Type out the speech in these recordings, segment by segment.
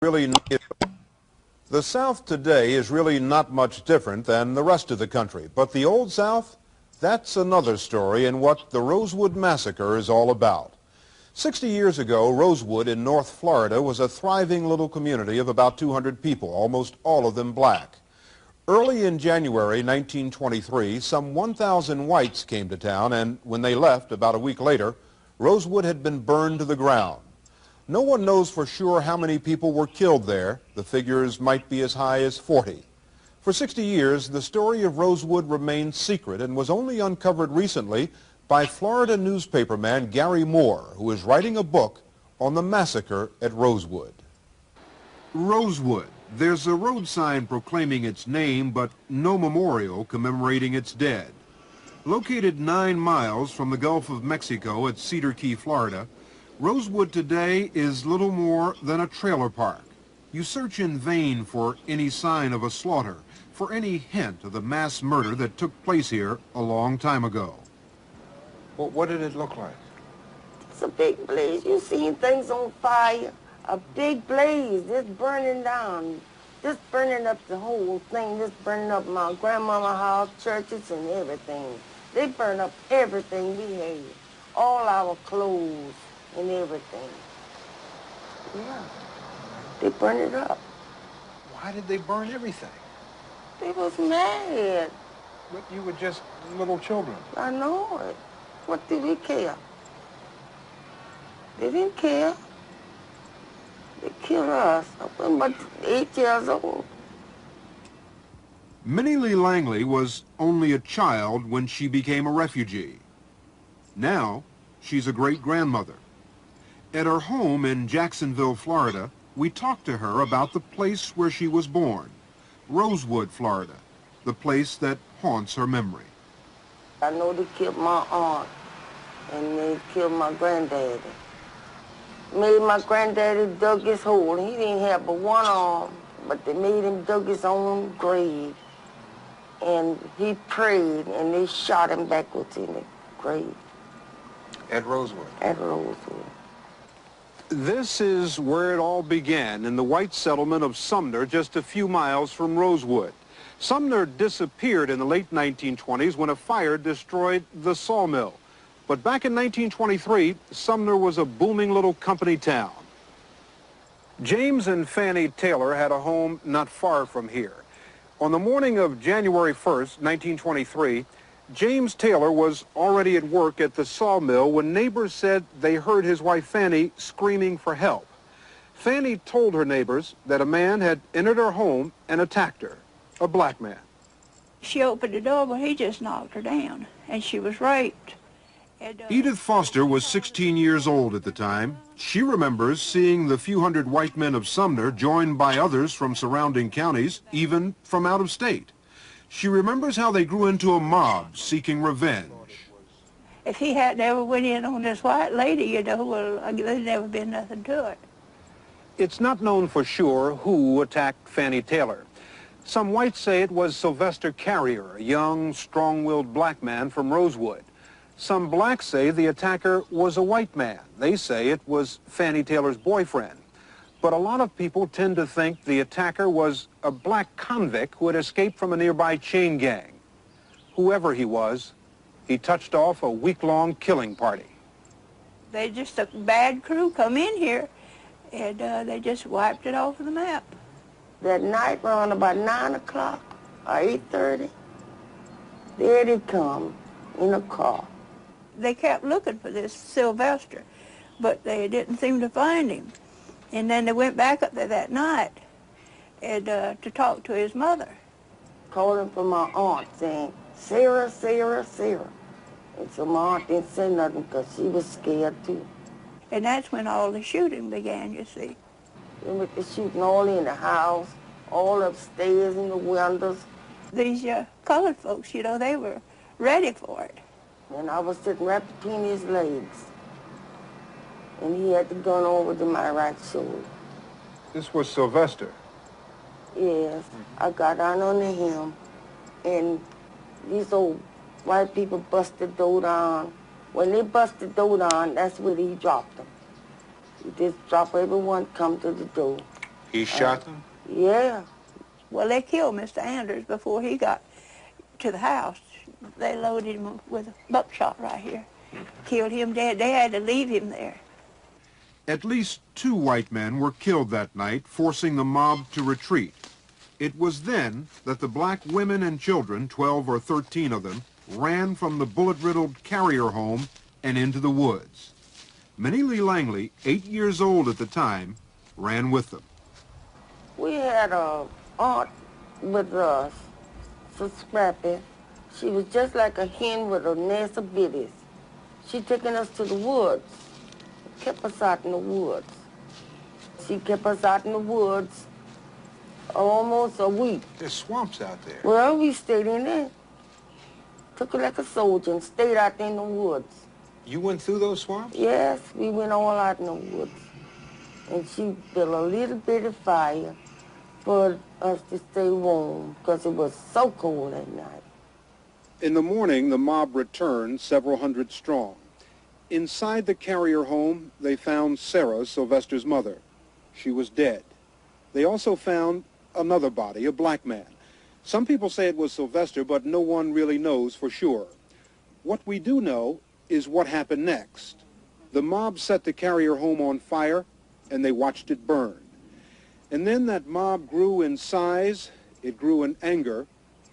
really the South today is really not much different than the rest of the country, but the Old South, that's another story and what the Rosewood Massacre is all about. 60 years ago, Rosewood in North Florida was a thriving little community of about 200 people, almost all of them black. Early in January 1923, some 1,000 whites came to town, and when they left about a week later, Rosewood had been burned to the ground. No one knows for sure how many people were killed there. The figures might be as high as 40. For 60 years, the story of Rosewood remained secret and was only uncovered recently by Florida newspaperman Gary Moore, who is writing a book on the massacre at Rosewood. Rosewood. There's a road sign proclaiming its name, but no memorial commemorating its dead. Located 9 miles from the Gulf of Mexico at Cedar Key, Florida, Rosewood today is little more than a trailer park. You search in vain for any sign of a slaughter, for any hint of the mass murder that took place here a long time ago. Well, what did it look like? It's a big blaze. You seen things on fire. A big blaze, just burning down, just burning up the whole thing, just burning up my grandmama's house, churches, and everything. They burned up everything we had, all our clothes and everything. Yeah, they burned it up. Why did they burn everything? They was mad. But you were just little children. I know it. What did we care? They didn't care. They killed us. I was about 8 years old. Minnie Lee Langley was only a child when she became a refugee. Now, she's a great-grandmother. At her home in Jacksonville, Florida, we talked to her about the place where she was born, Rosewood, Florida, the place that haunts her memory. I know they killed my aunt, and they killed my granddaddy. Made my granddaddy dug his hole. He didn't have but one arm, but they made him dug his own grave. And he prayed, and they shot him backwards in the grave. At Rosewood? At Rosewood. This is where it all began, in the white settlement of Sumner, just a few miles from Rosewood. Sumner disappeared in the late 1920s when a fire destroyed the sawmill. But back in 1923, Sumner was a booming little company town. James and Fannie Taylor had a home not far from here. On the morning of January 1st, 1923, James Taylor was already at work at the sawmill when neighbors said they heard his wife Fannie screaming for help. Fannie told her neighbors that a man had entered her home and attacked her, a black man. She opened the door, but he just knocked her down, and she was raped. Edith Foster was 16 years old at the time. She remembers seeing the few hundred white men of Sumner joined by others from surrounding counties, even from out of state. She remembers how they grew into a mob seeking revenge. If he hadn't ever went in on this white lady, you know, well, there'd never been nothing to it. It's not known for sure who attacked Fannie Taylor. Some whites say it was Sylvester Carrier, a young, strong-willed black man from Rosewood. Some blacks say the attacker was a white man. They say it was Fannie Taylor's boyfriend. But a lot of people tend to think the attacker was a black convict who had escaped from a nearby chain gang. Whoever he was, he touched off a week-long killing party. They just, a bad crew come in here, and they just wiped it off of the map. That night, around about 9 o'clock or 8:30, there they come in a car. They kept looking for this Sylvester, but they didn't seem to find him. And then they went back up there that night and to talk to his mother. Calling for my aunt, saying, Sarah, Sarah, Sarah. And so my aunt didn't say nothing because she was scared too. And that's when all the shooting began, you see. They went to shooting all in the house, all upstairs in the windows. These colored folks, you know, they were ready for it. And I was sitting right between his legs. And he had the gun over to my right shoulder. This was Sylvester? Yes. I got down under him, and these old white people busted the door down. When they busted the door down, that's where he dropped them. He just dropped everyone, come to the door. He shot them? Yeah. Well, they killed Mr. Anders before he got to the house. They loaded him with a buckshot right here. Killed him dead. They had to leave him there. At least 2 white men were killed that night, forcing the mob to retreat. It was then that the black women and children, 12 or 13 of them, ran from the bullet-riddled Carrier home and into the woods. Minnie Lee Langley, 8 years old at the time, ran with them. We had a aunt with us, so Scrappy. She was just like a hen with a nest of biddies. She taken us to the woods, kept us out in the woods. She kept us out in the woods almost a week. There's swamps out there. Well, we stayed in there. Took her like a soldier and stayed out there in the woods. You went through those swamps? Yes, we went all out in the woods. And she built a little bit of fire for us to stay warm because it was so cold at night. In the morning, the mob returned, several hundred strong. Inside the Carrier home, they found Sarah, Sylvester's mother. She was dead. They also found another body, a black man. Some people say it was Sylvester, but no one really knows for sure. What we do know is what happened next. The mob set the Carrier home on fire, and they watched it burn. And then that mob grew in size, it grew in anger,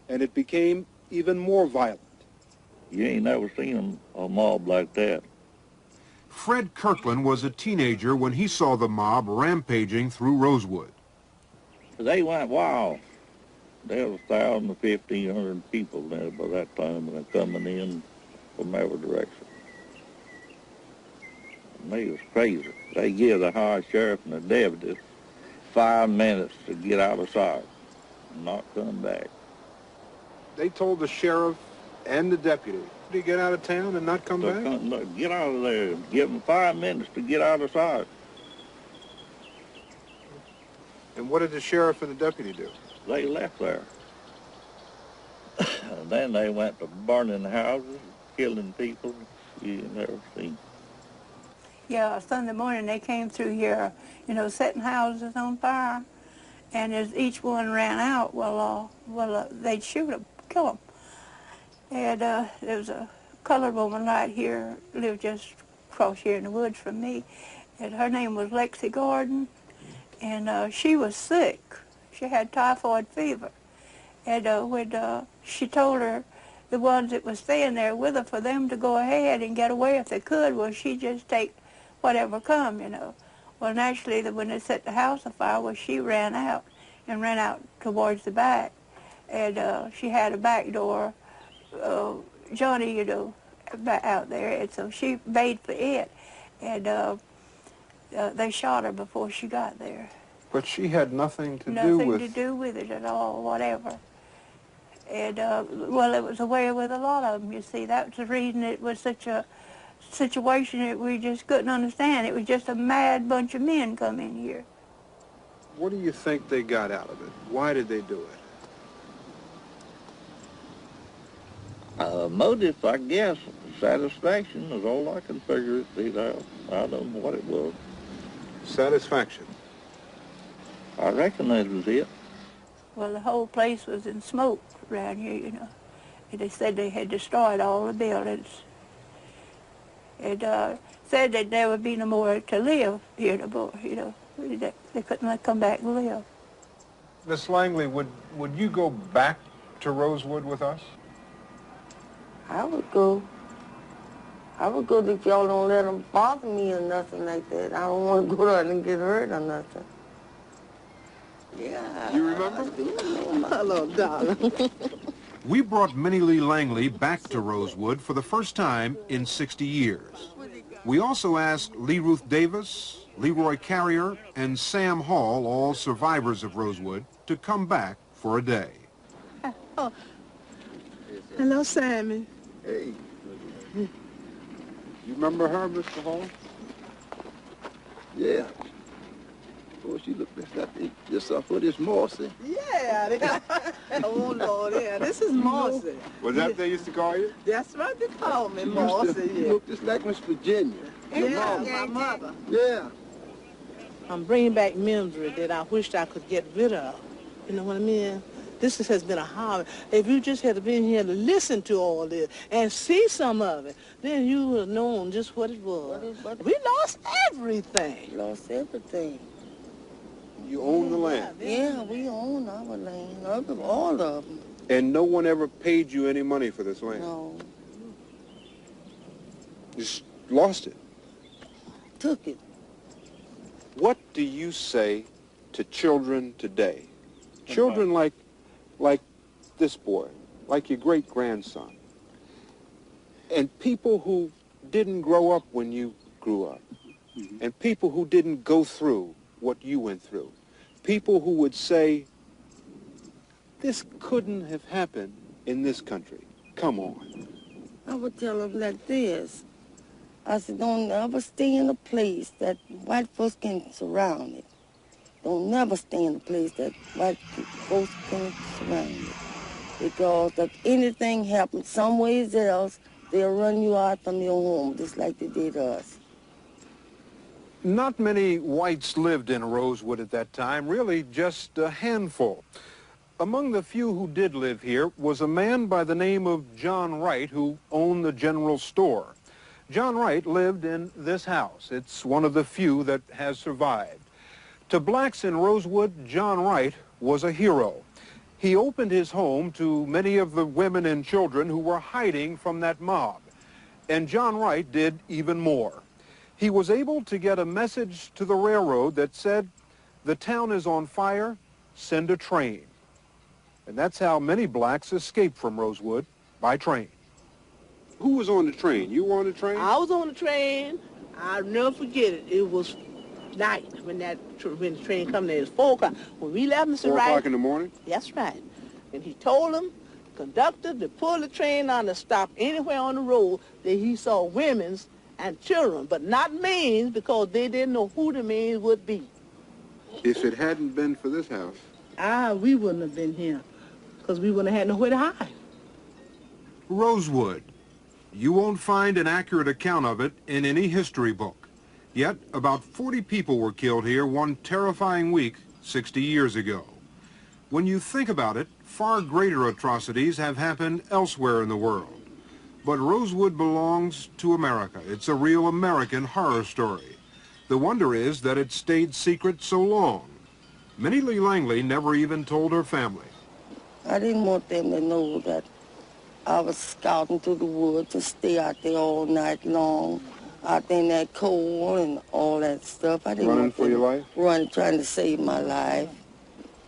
and it became even more violent. You ain't never seen a mob like that. Fred Kirkland was a teenager when he saw the mob rampaging through Rosewood. They went wild. There was 1,000 to 1,500 people there by that time, and they're coming in from every direction. And they was crazy. They give the high sheriff and the deputy 5 minutes to get out of sight and not come back. They told the sheriff and the deputy to get out of town and not come back? Get out of there. Give them 5 minutes to get out of sight. And what did the sheriff and the deputy do? They left there. And then they went to burning houses, killing people you never seen. Yeah, Sunday morning they came through here, you know, setting houses on fire. And as each one ran out, they'd shoot them, kill them. And there was a colored woman right here, lived just across here in the woods from me. And her name was Lexi Gordon. And she was sick. She had typhoid fever. And when she told her, the ones that was staying there with her, for them to go ahead and get away if they could, well, she'd just take whatever come, you know. Well, naturally, when they set the house afire, well, she ran out towards the back. And she had a back door, Johnny, you know, out there. And so she made for it. And they shot her before she got there. But she had nothing to do Nothing with... to do with it at all, whatever. And, well, it was the way with a lot of them, you see. That was the reason it was such a situation that we just couldn't understand. It was just a mad bunch of men come in here. What do you think they got out of it? Why did they do it? Motive, I guess, satisfaction is all I can figure it out. I don't know what it was. Satisfaction. I reckon that was it. Well, the whole place was in smoke around here, you know. And they said they had destroyed all the buildings. And said that there would be no more to live here no more, you know. They couldn't come back and live. Miss Langley, would you go back to Rosewood with us? I would go. I would go if y'all don't let them bother me or nothing like that. I don't want to go there and get hurt or nothing. Yeah. You remember? Hello, darling. We brought Minnie Lee Langley back to Rosewood for the first time in 60 years. We also asked Lee Ruth Davis, Leroy Carrier, and Sam Hall, all survivors of Rosewood, to come back for a day. Oh. Hello, Sammy. Hey. You remember her, Mr. Hall? Yeah. Oh, she looked just up for this Marcy. Yeah. Oh, Lord, yeah. This is Marcy. Was that what they used to call you? That's right, they call me She Marcy, looked just like Miss Virginia. Yeah, my mother. Yeah. I'm bringing back memory that I wished I could get rid of. You know what I mean? Has been a hobby. If you just had been here to listen to all this and see some of it, then you would have known just what it was. We lost everything. Lost everything. You own the land. Yeah, we own our land, all of them. And no one ever paid you any money for this land? No. Just lost it. Took it. What do you say to children today? Children like this boy, like your great-grandson, and people who didn't grow up when you grew up, and people who didn't go through what you went through, people who would say, this couldn't have happened in this country. Come on. I would tell them like this. I said, don't ever stay in a place that white folks can surround it. Don't never stay in a place that white folks can surround it. Because if anything happens some ways else, they'll run you out from your home, just like they did us. Not many whites lived in Rosewood at that time, really just a handful. Among the few who did live here was a man by the name of John Wright, who owned the general store. John Wright lived in this house. It's one of the few that has survived. To blacks in Rosewood, John Wright was a hero. He opened his home to many of the women and children who were hiding from that mob. And John Wright did even more. He was able to get a message to the railroad that said, the town is on fire, send a train. And that's how many blacks escaped from Rosewood, by train. Who was on the train? You were on the train? I was on the train. I'll never forget it. It was night when the train come there. It was 4 o'clock. When we left Mr. 4 Wright. o'clock in the morning? That's right. And he told them, conductor, to pull the train on to stop anywhere on the road that he saw women's and children, but not men's, because they didn't know who the men would be. If it hadn't been for this house. We wouldn't have been here, because we wouldn't have had nowhere to hide. Rosewood. You won't find an accurate account of it in any history book. Yet, about 40 people were killed here one terrifying week 60 years ago. When you think about it, far greater atrocities have happened elsewhere in the world. But Rosewood belongs to America. It's a real American horror story. The wonder is that it stayed secret so long. Minnie Lee Langley never even told her family. I didn't want them to know that I was scouting through the woods to stay out there all night long, out there in that cold and all that stuff. I didn't Running want for your life? Trying to save my life.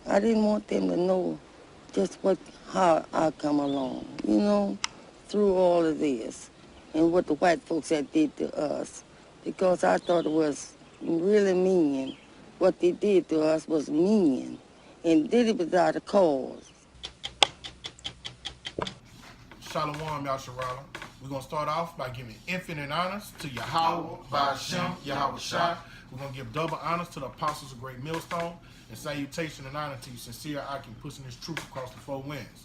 I didn't want them to know just how I come along, you know, through all of this and what the white folks had did to us, because I thought it was really mean. What they did to us was mean, and did it without a cause. Shalom, Yasharala. We're going to start off by giving infinite honors to Yahweh, Ba'ashem, Yahweh Shai. We're going to give double honors to the apostles of Great Millstone, and salutation and honor to you, sincere Akim, pushing this truth across the 4 winds.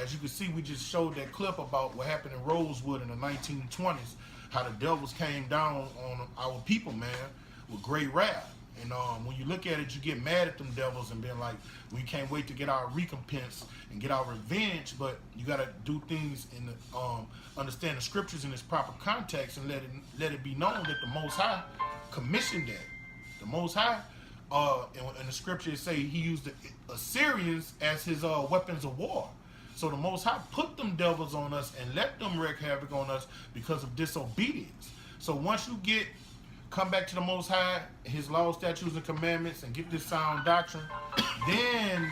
As you can see, we just showed that clip about what happened in Rosewood in the 1920s, how the devils came down on our people, man, with great wrath. And when you look at it, you get mad at them devils and being like, we can't wait to get our recompense and get our revenge, but you got to do things in the, understand the scriptures in its proper context and let it be known that the Most High commissioned that. The Most High, in the scriptures say he used the Assyrians as his weapons of war. So the Most High put them devils on us and let them wreak havoc on us because of disobedience. So once you come back to the Most High, his laws, statutes, and commandments, and get this sound doctrine, then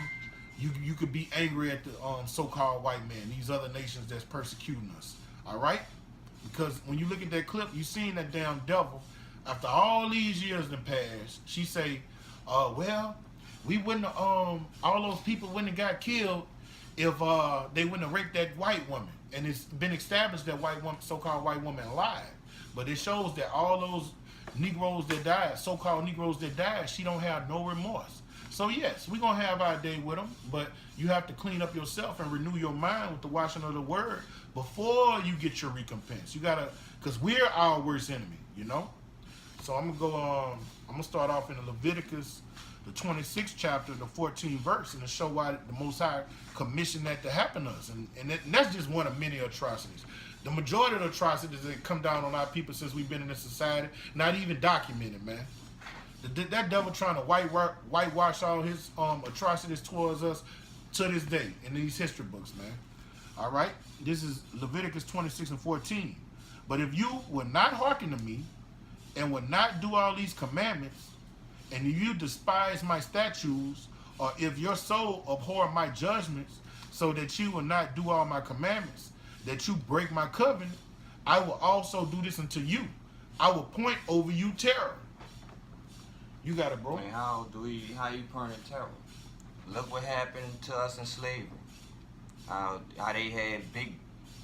you could be angry at the so-called white man, these other nations that's persecuting us. All right? Because when you look at that clip, you seen that damn devil. After all these years in the past, she say, well, we wouldn't all those people wouldn't have got killed if they wouldn't have raped that white woman. And it's been established that so-called white woman lied. But it shows that all those Negroes that died, so-called Negroes that died, she don't have no remorse. So yes, we're going to have our day with them, but you have to clean up yourself and renew your mind with the washing of the word before you get your recompense. You got to, because we're our worst enemy, you know? So I'm going to go I'm going to start off in Leviticus, the 26th chapter, the 14th verse, and to show why the Most High commissioned that to happen to us. And that's just one of many atrocities. The majority of the atrocities that come down on our people since we've been in this society, not even documented, man. That devil trying to whitewash all his atrocities towards us to this day in these history books, man. All right? This is Leviticus 26 and 14. But if you will not hearken to me and will not do all these commandments, and if you despise my statutes, or if your soul abhor my judgments, so that you will not do all my commandments, that you break my covenant, I will also do this unto you. I will point over you terror. You got it, bro. I mean, how you point in terror? Look what happened to us in slavery. How they had big,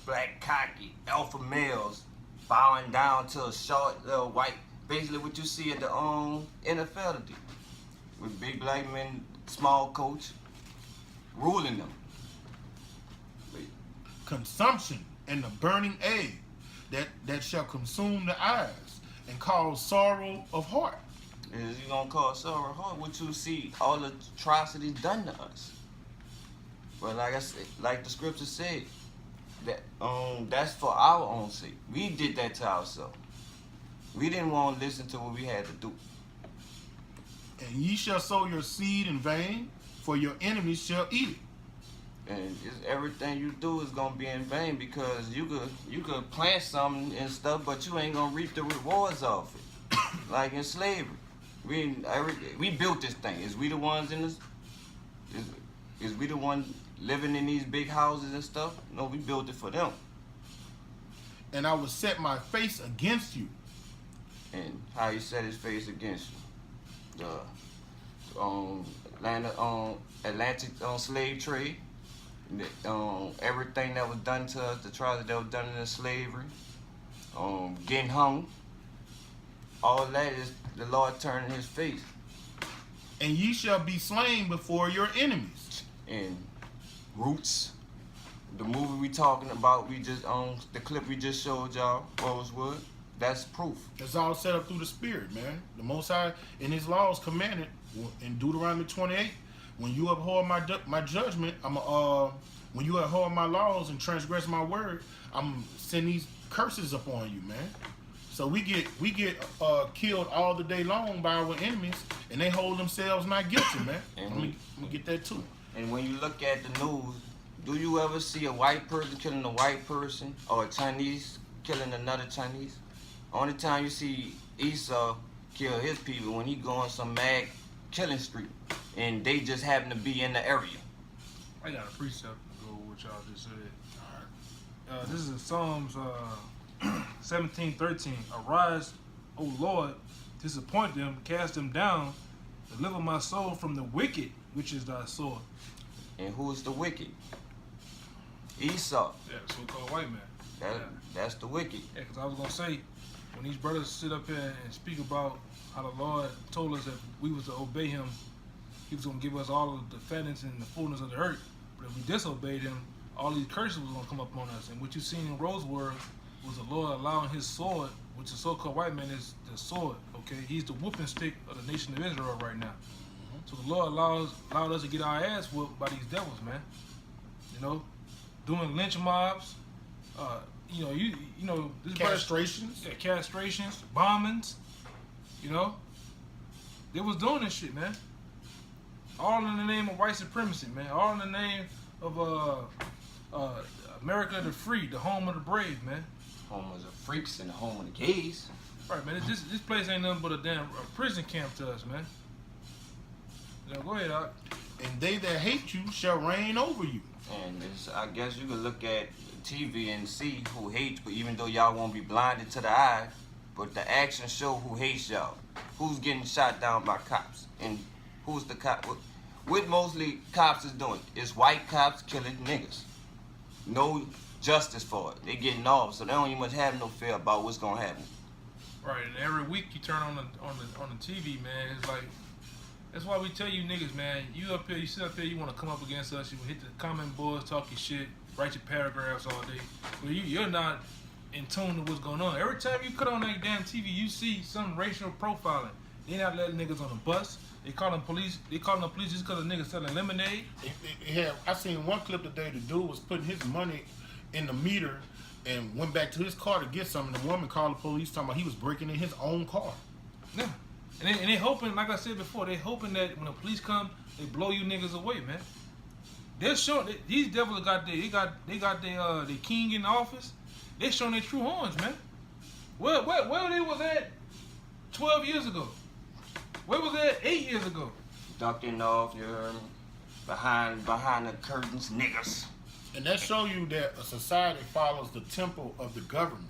black, cocky, alpha males bowing down to a short, little white, basically what you see at the NFL today. With big black men, small coach, ruling them. Consumption and the burning egg that shall consume the eyes and cause sorrow of heart. Is you gonna cause sorrow of heart? What you see, all the atrocities done to us. But like I said, like the scripture said, that that's for our own sake. We did that to ourselves. We didn't want to listen to what we had to do. And ye shall sow your seed in vain, for your enemies shall eat it. And everything you do is gonna be in vain, because you could plant something and stuff, but you ain't gonna reap the rewards of it. Like in slavery, we built this thing. Is we the ones in this? Is we the ones living in these big houses and stuff? No, we built it for them. And I will set my face against you. And how he set his face against you? The Atlantic slave trade. Everything that was done to us, the trials that was done in slavery, getting hung, all that is the Lord turning his face. And ye shall be slain before your enemies. And Roots, the movie we talking about, we just the clip we just showed y'all, Rosewood, that's proof. It's all set up through the Spirit, man. The Most High in His laws commanded in Deuteronomy 28. When you abhor my judgment, when you abhor my laws and transgress my word, I'm sending these curses upon you, man. So we get killed all the day long by our enemies, and they hold themselves not guilty, man. And let me get that too. And when you look at the news, do you ever see a white person killing a white person, or a Chinese killing another Chinese? Only time you see Esau kill his people when he go on some mad killing streak, and they just happen to be in the area. I got a precept to go with what y'all just said. All right. This is in Psalms 17:13. Arise, O Lord, disappoint them, cast them down, deliver my soul from the wicked, which is thy sword. And who is the wicked? Esau. Yeah, the so-called white man. That's the wicked. Yeah, because I was going to say, when these brothers sit up here and speak about how the Lord told us that we was to obey him, he was going to give us all of the fatness and the fullness of the earth. But if we disobeyed him, all these curses was going to come up on us. And what you seen in Rosewood was the Lord allowing his sword, which the so-called white man is the sword, okay? He's the whooping stick of the nation of Israel right now. So the Lord allowed us to get our ass whooped by these devils, man. You know, doing lynch mobs, you know, this castrations, castrations, bombings. You know, they was doing this shit, man. All in the name of white supremacy, man. All in the name of America the free, the home of the brave, man. Home of the freaks and the home of the gays. Right, man. This place ain't nothing but a damn prison camp to us, man. Go ahead, Doc. And they that hate you shall reign over you. And I guess you could look at TV and see who hates, but even though y'all won't be blinded to the eye, but the actions show who hates y'all. Who's getting shot down by cops? And who's the cop? What mostly cops is doing? It's white cops killing niggas. No justice for it. They getting off, so they don't even much have no fear about what's gonna happen. Right, and every week you turn on the TV, man, it's like, that's why we tell you niggas, man, you sit up here, you want to come up against us, you hit the comment boards, talk your shit, write your paragraphs all day, but you're not in tune to what's going on. Every time you cut on that damn TV, you see some racial profiling. They not letting niggas on the bus. They calling police. They calling the police just because the niggas selling lemonade. I seen one clip today. The dude was putting his money in the meter and went back to his car to get something. The woman called the police talking about he was breaking in his own car. Yeah. And they hoping, like I said before, they hoping that when the police come, they blow you niggas away, man. They're showing these devils got their king in the office. They showing their true horns, man. Where they was at 12 years ago? Where was that 8 years ago? Ducking off, you heard me? Behind the curtains, niggas. And that show you that a society follows the tempo of the government.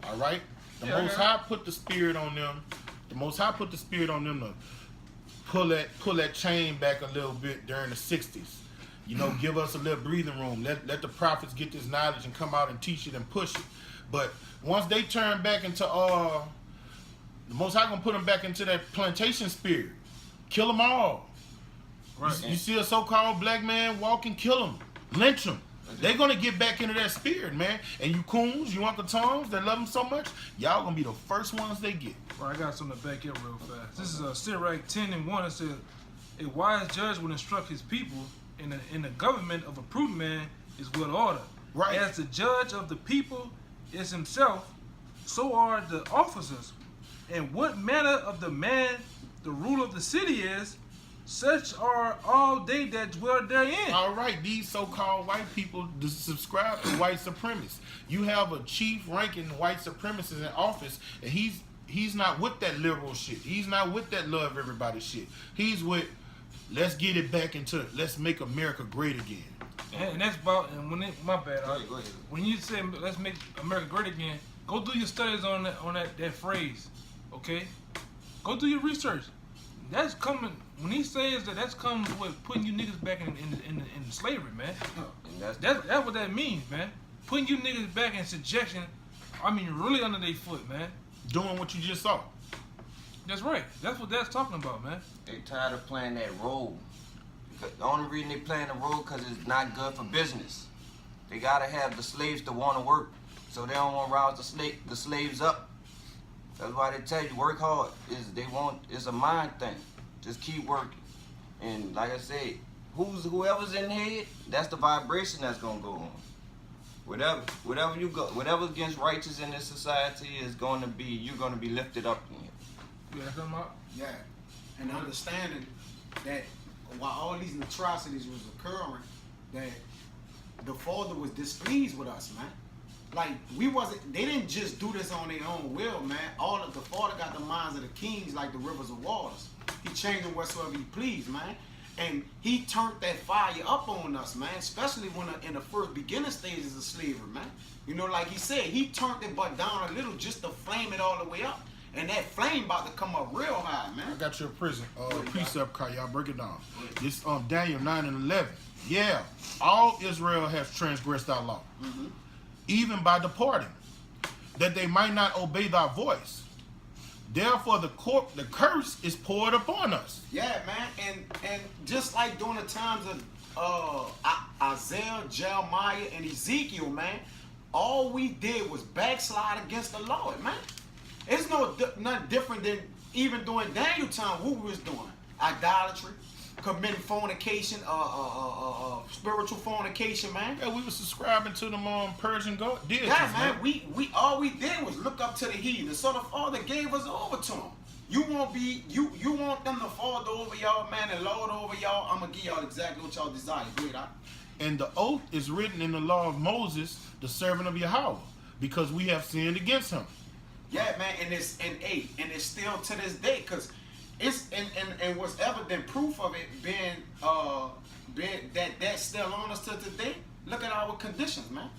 All right? The Most High put the spirit on them. The Most High put the spirit on them to pull that chain back a little bit during the 60s. You know, give us a little breathing room. Let the prophets get this knowledge and come out and teach it and push it. But once they turn back into the Most High gonna put them back into that plantation spirit. Kill them all. Right. You see a so-called black man walking, kill him, lynch him. They're gonna get back into that spirit, man. And you coons, you Uncle Toms that love them so much, y'all gonna be the first ones they get. Well, I got something to back up real fast. This is Sirach 10:1. It says, "A wise judge will instruct his people, and in the government of a prudent man is good order. Right. As the judge of the people is himself, so are the officers. And what manner of the man the ruler of the city is, such are all they that dwell therein." All right, these so-called white people subscribe to white supremacists. You have a chief-ranking white supremacist in office, and he's not with that liberal shit. He's not with that love everybody shit. He's with, let's get it back into, let's make America great again. And that's about, and when it, my bad. Go ahead. When you say let's make America great again, go do your studies on that phrase, okay? Go do your research. That's coming. When he says that's coming with putting you niggas back in slavery, man. That's what that means, man. Putting you niggas back in subjection. I mean, really under their foot, man. Doing what you just saw. That's right. That's what that's talking about, man. They tired of playing that role. The only reason they playing the role because it's not good for business. They gotta have the slaves to want to work, so they don't want to rouse the slaves up. That's why they tell you work hard. It's a mind thing. Just keep working. And like I said, whoever's in the head, that's the vibration that's gonna go on. Whatever you go, whatever's against righteous in this society is going to be, you're gonna be lifted up in it. You got something up? Yeah, and understanding that while all these atrocities was occurring, that the Father was displeased with us, man. Like, they didn't just do this on their own will, man. All of the Father got the minds of the kings like the rivers of waters. He changed them whatsoever he pleased, man. And he turned that fire up on us, man, especially when in the first beginning stages of slavery, man. You know, like he said, he turned it but down a little just to flame it all the way up. And that flame about to come up real high, man. I got your precept card, y'all break it down. This Daniel 9:11. Yeah, all Israel has transgressed our law, even by departing, that they might not obey thy voice. Therefore the curse is poured upon us. Yeah, man, and just like during the times of Isaiah, Jeremiah, and Ezekiel, man, all we did was backslide against the Lord, man. It's nothing different than even during Daniel time. What we was doing? Idolatry, committing fornication, spiritual fornication, man. Yeah, we was subscribing to them Persian deities. Yeah, man. We all we did was look up to the heathen. So the Father gave us over to them. You want them to father over y'all, man, and lord over y'all. I'm gonna give y'all exactly what y'all desire. Good, huh? And the oath is written in the law of Moses, the servant of Yahweh, because we have sinned against him. Yeah, man, and it's still to this day, cause it's and what's evident proof of it being that's still on us to today. Look at our conditions, man.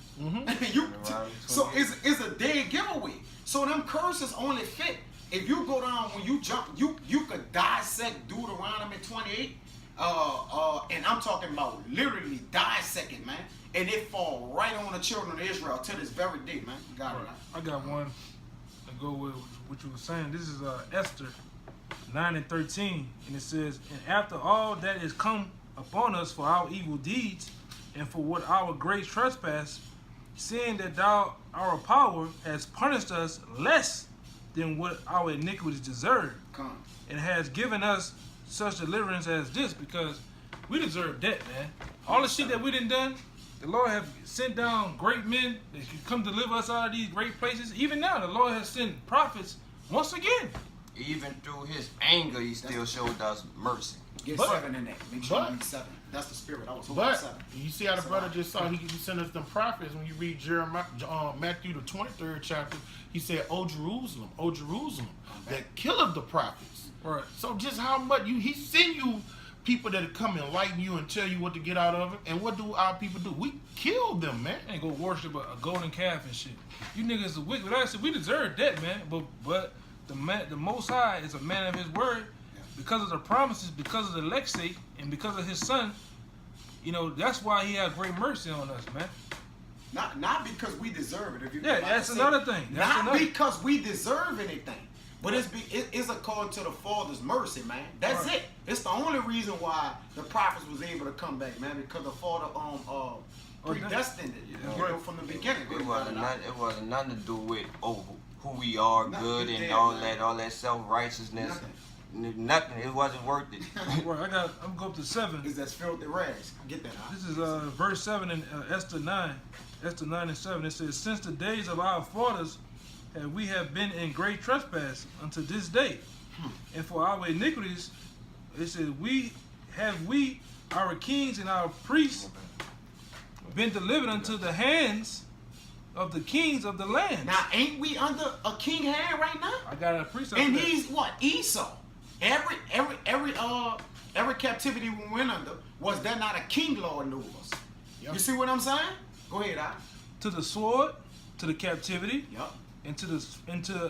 So it's a dead giveaway. So them curses only fit if you go down when you jump. You could dissect Deuteronomy 28, and I'm talking about literally dissect it, man, and it fall right on the children of Israel to this very day, man. You got it. Right? I got one to go with what you were saying. This is Esther 9:13, and it says, "And after all that is come upon us for our evil deeds, and for what our great trespass, seeing that our power has punished us less than what our iniquities deserve." and has given us such deliverance as this, because we deserve that, man. All the shit that we done, the Lord have sent down great men that can come deliver us out of these great places. Even now, the Lord has sent prophets once again. Even through his anger, he still showed us mercy. Get 7 in there. Make sure you read 7. That's the spirit. I was hoping But 7. you see how the brother just saw he sent us them prophets. When you read Matthew the 23rd chapter, he said, O Jerusalem, that killeth the prophets. Right. So just how much he send you people that come enlighten you and tell you what to get out of it. And what do our people do? We kill them, man. And go worship a golden calf and shit. You niggas are wicked. Like I said, we deserve that, man. But the Most High is a man of his word. Because of the promises, because of the elect's sake, and because of his son, you know, that's why he had great mercy on us, man. Not because we deserve it. If you that's another thing. Because we deserve anything. But it's according to the Father's mercy, man. That's it. It's the only reason why the prophets was able to come back, man, because the Father predestined it from the beginning. It wasn't nothing to do with who we are, good and all that self-righteousness. Nothing. It wasn't worth it. I'm gonna go up to 7. Because that's filthy rags. Get that out. This is verse 7 in Esther 9. Esther 9 and 7. It says, since the days of our fathers we have been in great trespass unto this day. And for our iniquities, it says, we, our kings and our priests, been delivered unto the hands of the kings of the land. Now, ain't we under a king hand right now? I got a priest. And he's what? Esau. Every captivity we went under, was there not a king lording over us? Yep. You see what I'm saying? Go ahead, Al. To the sword, to the captivity, into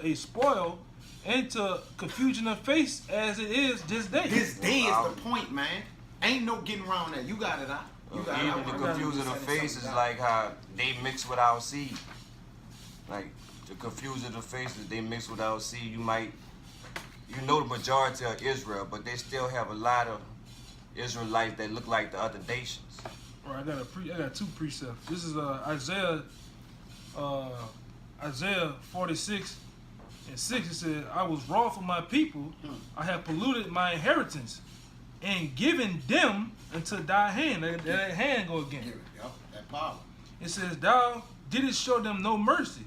a spoil, and to confusion of face as it is this day. This day is the point, man. Ain't no getting around that. You got it, Al. Even the confusion of face is like how they mix with our seed. Like the confusion of faces, they mix with our seed. You know the majority of Israel, but they still have a lot of Israelites that look like the other nations. All right, I got 2 precepts. This is Isaiah 46 and 6. It says, I was wroth for my people. I have polluted my inheritance and given them into thy hand. That hand go again. That power. It says, thou didst show them no mercy.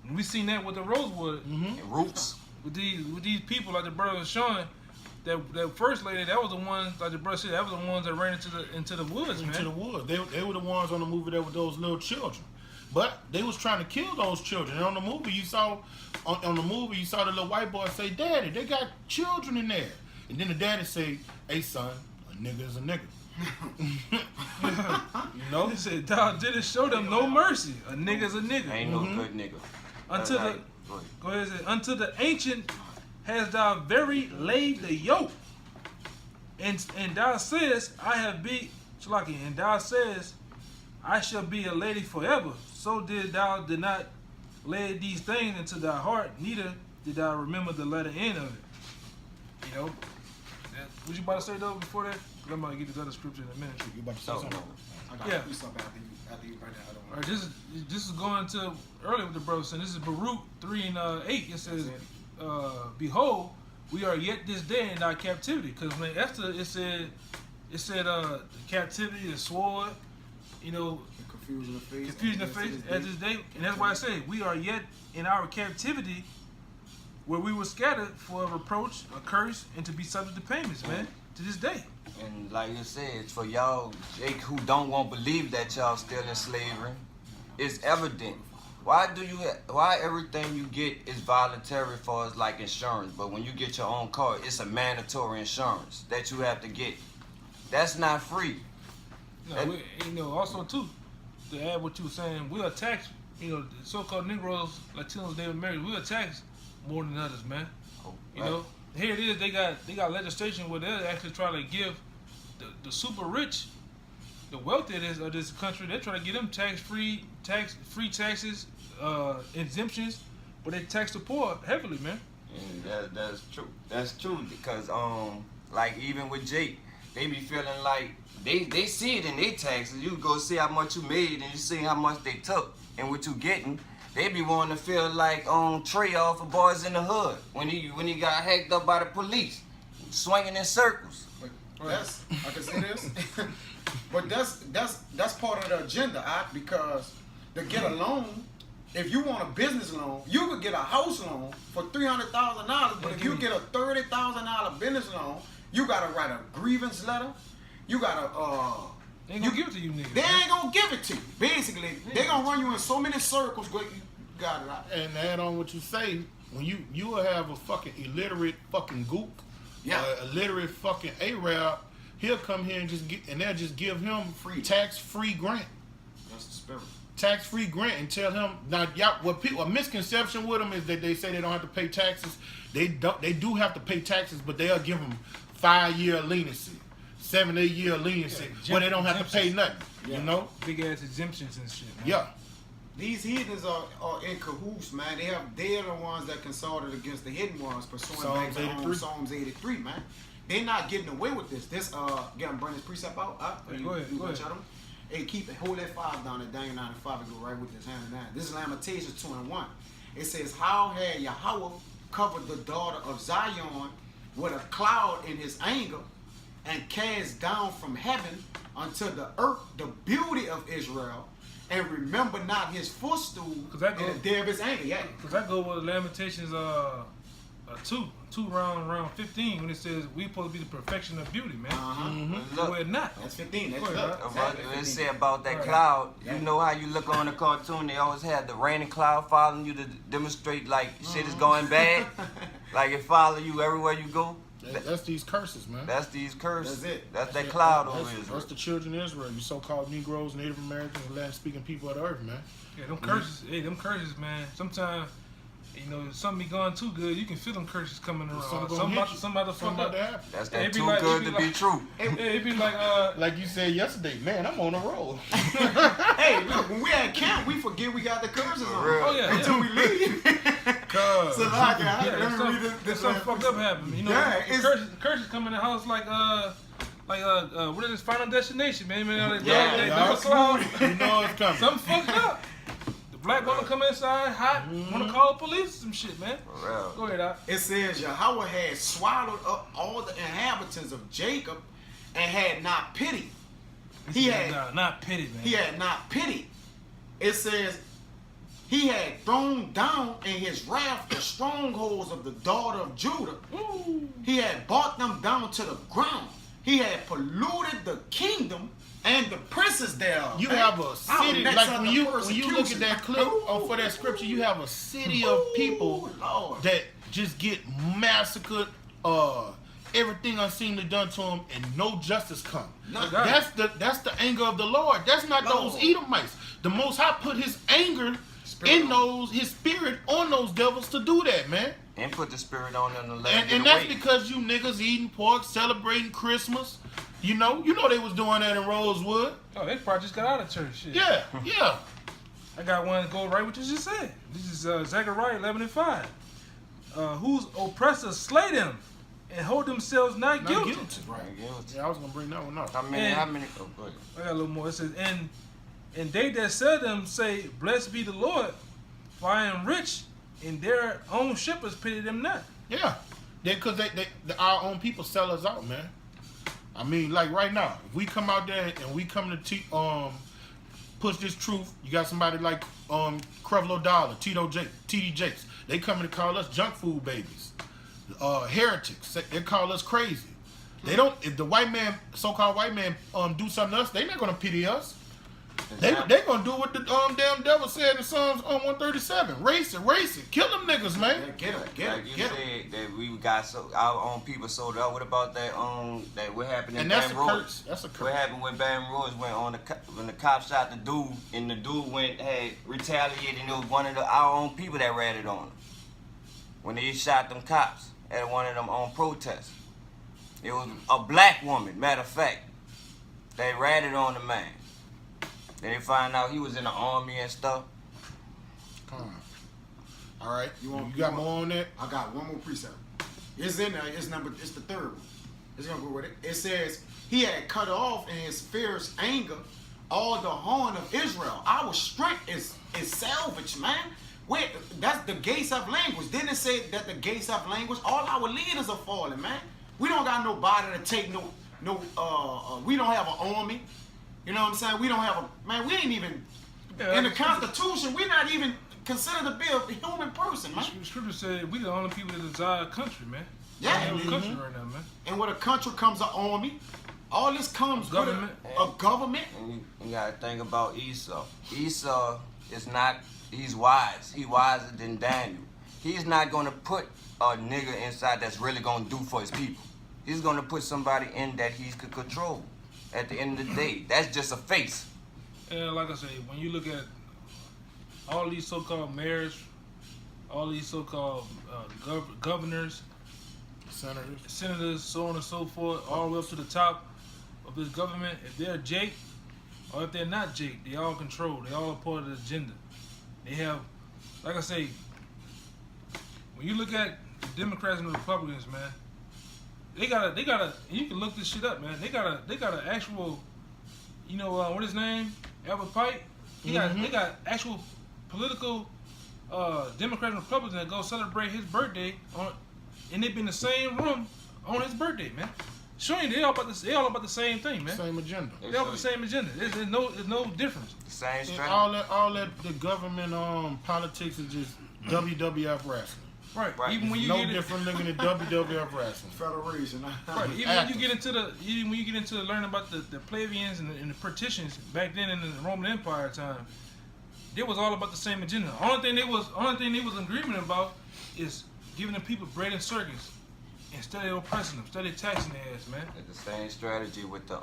And we seen that with the Rosewood. And Roots. With these people, like the brother was showing, that first lady, that was the ones, like the brother said, that was the ones that ran into the woods, man. Into the woods. They were the ones on the movie that with those little children. But they was trying to kill those children. And on the movie you saw the little white boy say, Daddy, they got children in there. And then the daddy say, hey son, a nigga is a nigga. You know? He said, thou didn't show them no mercy. A nigga's a nigga. Ain't no good nigga. Unto the ancient has thou very laid the yoke. And thou says, I have been Shalaki, and thou says, I shall be a lady forever. So did not lay these things into thy heart, neither did thou remember the latter end of it. You know? What you about to say though before that? Because I'm about to get this other scripture in a minute. You about to say something? I got to do something after you write that other one. All right, this is going to earlier with the brother saying, this is Baruch 3 and 8. It says, behold, we are yet this day in our captivity. Because when Esther, it said the captivity, the sword, you know, confusion of face at this day. And that's why I say we are yet in our captivity, where we were scattered for a reproach, a curse, and to be subject to payments, man, to this day. And like you said, it's for y'all, Jake, who don't want to believe that y'all still in slavery. It's evident. Why everything you get is voluntary for us, like insurance, but when you get your own car, it's a mandatory insurance that you have to get. That's not free. No, also too, to add what you were saying, we are taxed. You know, the so-called Negroes, Latinos, Native Americans, we are taxed more than others, man. You know, here it is. They got legislation where they actually try to give the super rich, the wealthy of this country. They try to get them free taxes, exemptions, but they tax the poor heavily, man. And that's true. That's true because like even with Jake, they be feeling like they see it in their taxes. You go see how much you made and you see how much they took and what you getting, They be wanting to feel like on Trey off of Boys in the Hood when he got hacked up by the police, swinging in circles. But that's, I can see this. But that's part of the agenda, because to get a loan, if you want a business loan, you could get a house loan for $300,000. But if you get a $30,000 business loan, you gotta write a grievance letter. You gotta They ain't gonna give it to you niggas. They ain't gonna give it to you. Basically, they gonna run you in so many circles. You got it out. And add on what you say, when you will have a fucking illiterate fucking gook, illiterate fucking Arab, he'll come here and they'll just give him tax-free grant. That's the spirit. Tax-free grant and tell him now. A misconception with them is that they say they don't have to pay taxes. They do have to pay taxes, but they'll give them 5-year leniency, 7-8 year leniency, where they don't have to pay nothing. You know, big ass exemptions and shit. Man. Yeah. These heathens are in cahoots, man. They're the ones that consulted against the hidden ones, pursuing back to Psalms 83, man. They're not getting away with this. Bring this precept out. Go ahead. Hey, hold that 5 down at Daniel 9 and 5 and go right with this hand in hand. This is Lamentations 2 and 1. It says, how had Yahweh covered the daughter of Zion with a cloud in his anger and cast down from heaven unto the earth the beauty of Israel, and remember not his footstool in the day of his anger. Yeah. Because I go with Lamentations 2 round 15 when it says we supposed to be the perfection of beauty, man. Look, we're not. That's 15. It say about that cloud. You know how you look on the cartoon? They always have the raining cloud following you to demonstrate like shit is going bad. Like it follow you everywhere you go. That's these curses, man. That's these curses. That's it. That's that cloud over Israel. That's the children of Israel. You so-called Negroes, Native Americans, and Latin-speaking people of the earth, man. Yeah, them curses. Hey, them curses, man. Sometimes, something be going too good. You can feel them curses coming around. Somebody fuck up. That's that too good to be true. It be like like you said yesterday, man. I'm on a roll. Hey, look, when we at camp, we forget we got the curses on. Oh yeah, until we leave. So like, let me read this. Something fucked up happened. The curses come in the house like what is this Final Destination, man? You know it's coming. Something fucked up. The black woman come inside hot, want to call the police or some shit, man. Go ahead, Doc. It says Yahweh had swallowed up all the inhabitants of Jacob and had not pity. Not pity, man. He had not pity. It says he had thrown down in his wrath the strongholds of the daughter of Judah. Ooh. He had brought them down to the ground. He had polluted the kingdom and the princes thereof. You have a city, like when you look at that clip for that scripture, you have a city of people that just get massacred, everything unseemly done to them, and no justice come. That's the anger of the Lord. That's not those Edomites. The Most High put his anger his spirit on those devils to do that, man. And put the spirit on them to let and that's because you niggas eating pork, celebrating Christmas. You know they was doing that in Rosewood. Oh, they probably just got out of church. Shit. Yeah. I got one to go right what you just said. This is Zechariah 11 and 5. Whose oppressors slay them and hold themselves not guilty. Right. Yeah, I was gonna bring that one up. How many? Oh, go ahead. I got a little more. It says, and they that sell them say, blessed be the Lord, for I am rich, and their own shepherds pity them not. Yeah, because our own people sell us out, man. I mean, like right now, if we come out there and we come to push this truth, you got somebody like Creflo Dollar, TD Jakes. They coming to call us junk food babies, heretics. They call us crazy. They don't. If the so-called white man, do something to us, they're not gonna pity us. They gonna do what the damn devil said in Psalms 137. Race it, kill them niggas, man. Yeah, get them. You said that we got our own people sold out. What about that what happened in Baton Rouge? That's a curse. What happened when Baton Rouge went when the cop shot the dude and the dude had retaliated, and it was one of our own people that ratted on him when they shot them cops at one of them on protests. It was a black woman, matter of fact. They ratted on the man. Then they find out he was in the army and stuff. Come on. All right. You got more on that? I got one more precept. It's in there. It's the third one. It's gonna go with it. It says he had cut off in his fierce anger all the horn of Israel. Our strength is salvage, man. Wait, that's the gates of language. Didn't it say that the gates of language? All our leaders are falling, man. We don't got nobody to take we don't have an army. You know what I'm saying? We don't have we ain't even, in the Constitution, we're not even considered to be a human person, man. The scripture said we the only people that desire a country, man. Yeah. We have a country right now, man. And with a country comes an army. All this comes with a government. And you gotta think about Esau. Esau is not, he's wise. He's wiser than Daniel. He's not gonna put a nigga inside that's really gonna do for his people. He's gonna put somebody in that he could control. At the end of the day, that's just a face. And like I say, when you look at all these so-called mayors, all these so-called governors, senators, so on and so forth, all the way up to the top of this government, if they're Jake or if they're not Jake, they all control. They all are part of the agenda. They have, like I say, when you look at the Democrats and the Republicans, man, they gotta. You can look this shit up, man. They got an actual, you know, what his name? Albert Pike. They got actual political Democrats and Republicans that go celebrate his birthday and they be in the same room on his birthday, man. Showing they all about the same thing, man. Same agenda. They all about the same agenda. There's no difference. Same strategy. All that the government politics is just WWF wrestling. Right. Even when you no different looking at WWF wrestling. Federation. Right. Even when you get into learning about the plebeians and the patricians back then in the Roman Empire time, it was all about the same agenda. Only thing they was in agreement about is giving the people bread and circus instead of oppressing them, instead of taxing their ass, man. It's the same strategy with the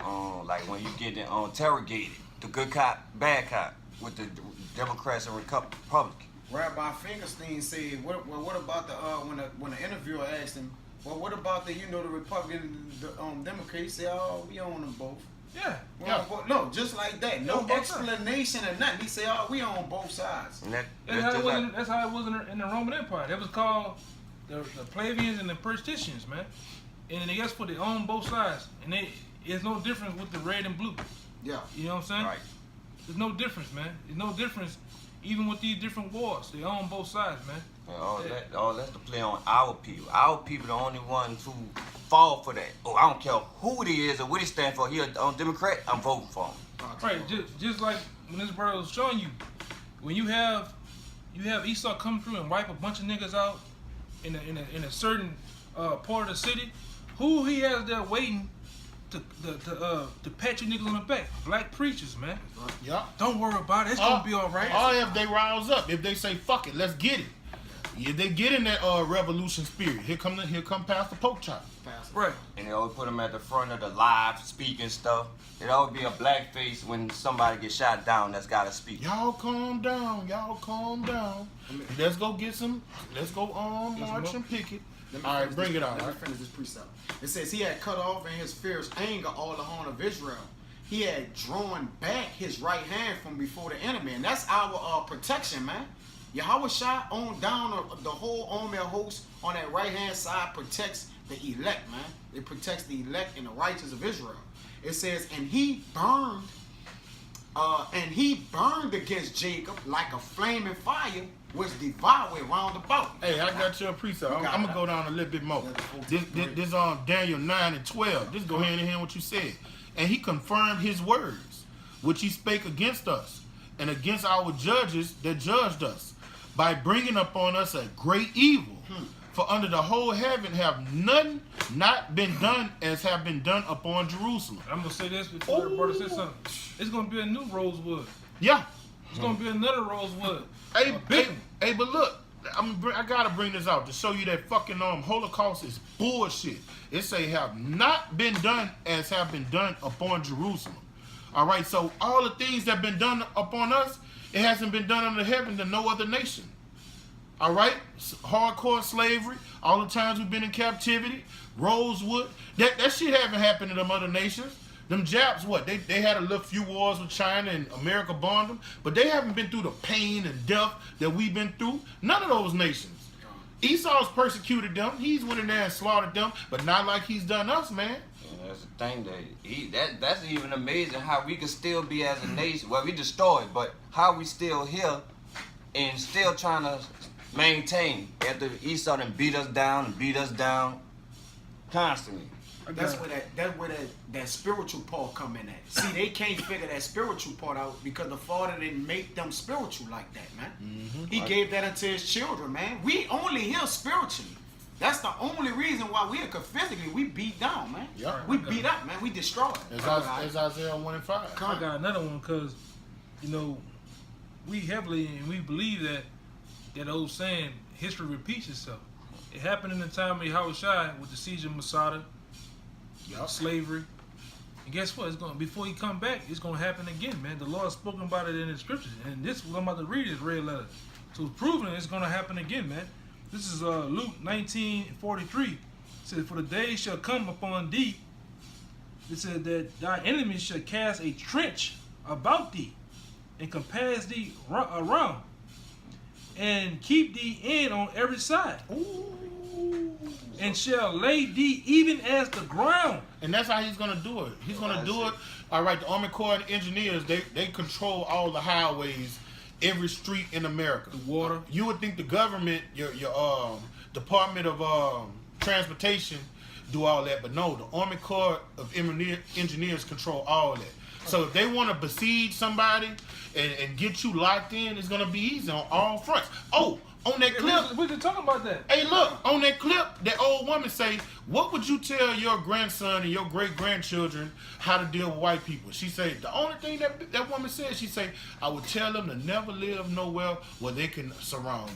like when you get interrogated, the good cop, bad cop, with the Democrats and Republicans. Rabbi Finkelstein said, what about the when the interviewer asked him, well, what about the Republican, the Democrat? He said, oh, we own them both. Yeah. No, just like that. No explanation or nothing. He said, oh, we own both sides. And that's how it was in the Roman Empire. That was called the plebeians and the patricians, man. And I guess for they own both sides. And there's no difference with the red and blue. Yeah. You know what I'm saying? Right. There's no difference, man. There's no difference even with these different wars. They own both sides, man. And all that's to play on our people. Our people the only ones who fall for that. Oh, I don't care who it is or what it stands for. He a Democrat, I'm voting for him. Right, just like when this brother was showing you, when you have Esau come through and wipe a bunch of niggas out in a certain part of the city, who he has there waiting to pat you niggas on the back? Black preachers, man. Yeah. Don't worry about it. It's gonna be all right. Or if they rouse up, if they say fuck it, let's get it. Yeah, they get in that revolution spirit. Here come Pastor Pochop. Right. And they always put him at the front of the live speaking stuff. It always be a black face when somebody gets shot down that's gotta speak. Y'all calm down. Y'all calm down. Let's go get some. Let's go march and picket. All right, bring it on. Let me finish this precept. It says he had cut off in his fierce anger all the horn of Israel. He had drawn back his right hand from before the enemy, and that's our protection, man. Yahweh Shai on down the whole army of hosts on that right hand side protects the elect, man. It protects the elect and the righteous of Israel. It says, and he burned against Jacob like a flaming fire, which devoured round about. Hey, I got your precept. I'm gonna go down a little bit more. This on Daniel 9 and 12. Just go hand in hand what you said. And he confirmed his words, which he spake against us, and against our judges that judged us, by bringing upon us a great evil. For under the whole heaven have none not been done as have been done upon Jerusalem. I'm gonna say this before the brother says something. It's gonna be a new Rosewood. Yeah. It's gonna be another Rosewood. Hey, but look, I gotta bring this out to show you that fucking Holocaust is bullshit. It say have not been done as have been done upon Jerusalem. All right, so all the things that have been done upon us, it hasn't been done under heaven to no other nation. All right, hardcore slavery, all the times we've been in captivity, Rosewood, that shit haven't happened to them other nations. Them Japs, what? They had a little few wars with China and America bombed them, but they haven't been through the pain and death that we've been through. None of those nations. Esau's persecuted them. He's went in there and slaughtered them, but not like he's done us, man. That's the thing that's even amazing how we could still be as a nation. Well, we destroyed, but how we still here and still trying to maintain after Esau done beat us down constantly. That's where that spiritual part come in at. See, they can't figure that spiritual part out because the Father didn't make them spiritual like that, man. He gave that unto his children, man. We only here spiritually. That's the only reason why we are, because physically we beat down, man. Yep. We beat up, man. We destroyed. It's Isaiah 1:5. I got another one because, you know, we heavily and we believe that old saying, history repeats itself. It happened in the time of Yahushua with the siege of Masada, slavery. And guess what? It's going before he come back, it's going to happen again, man. The Lord spoken about it in the scriptures. And this, what I'm about to read is red letter. So it's proven it's going to happen again, man. This is Luke 19:43. It says, for the day shall come upon thee. It said that thy enemies shall cast a trench about thee and compass thee around and keep thee in on every side. And shall lay thee even as the ground. And that's how he's going to do it. He's going to do it. All right, the Army Corps and engineers, they control all the highways, every street in America. The water. You would think the government, your Department of Transportation, do all that, but no, the Army Corps of Engineers control all that. So if they want to besiege somebody and get you locked in, it's going to be easy on all fronts. Oh, on that clip. We can talk about that. Hey, look, on that clip, that old woman say, what would you tell your grandson and your great-grandchildren how to deal with white people? She say, the only thing that woman said, she say, I would tell them to never live nowhere where they can surround you.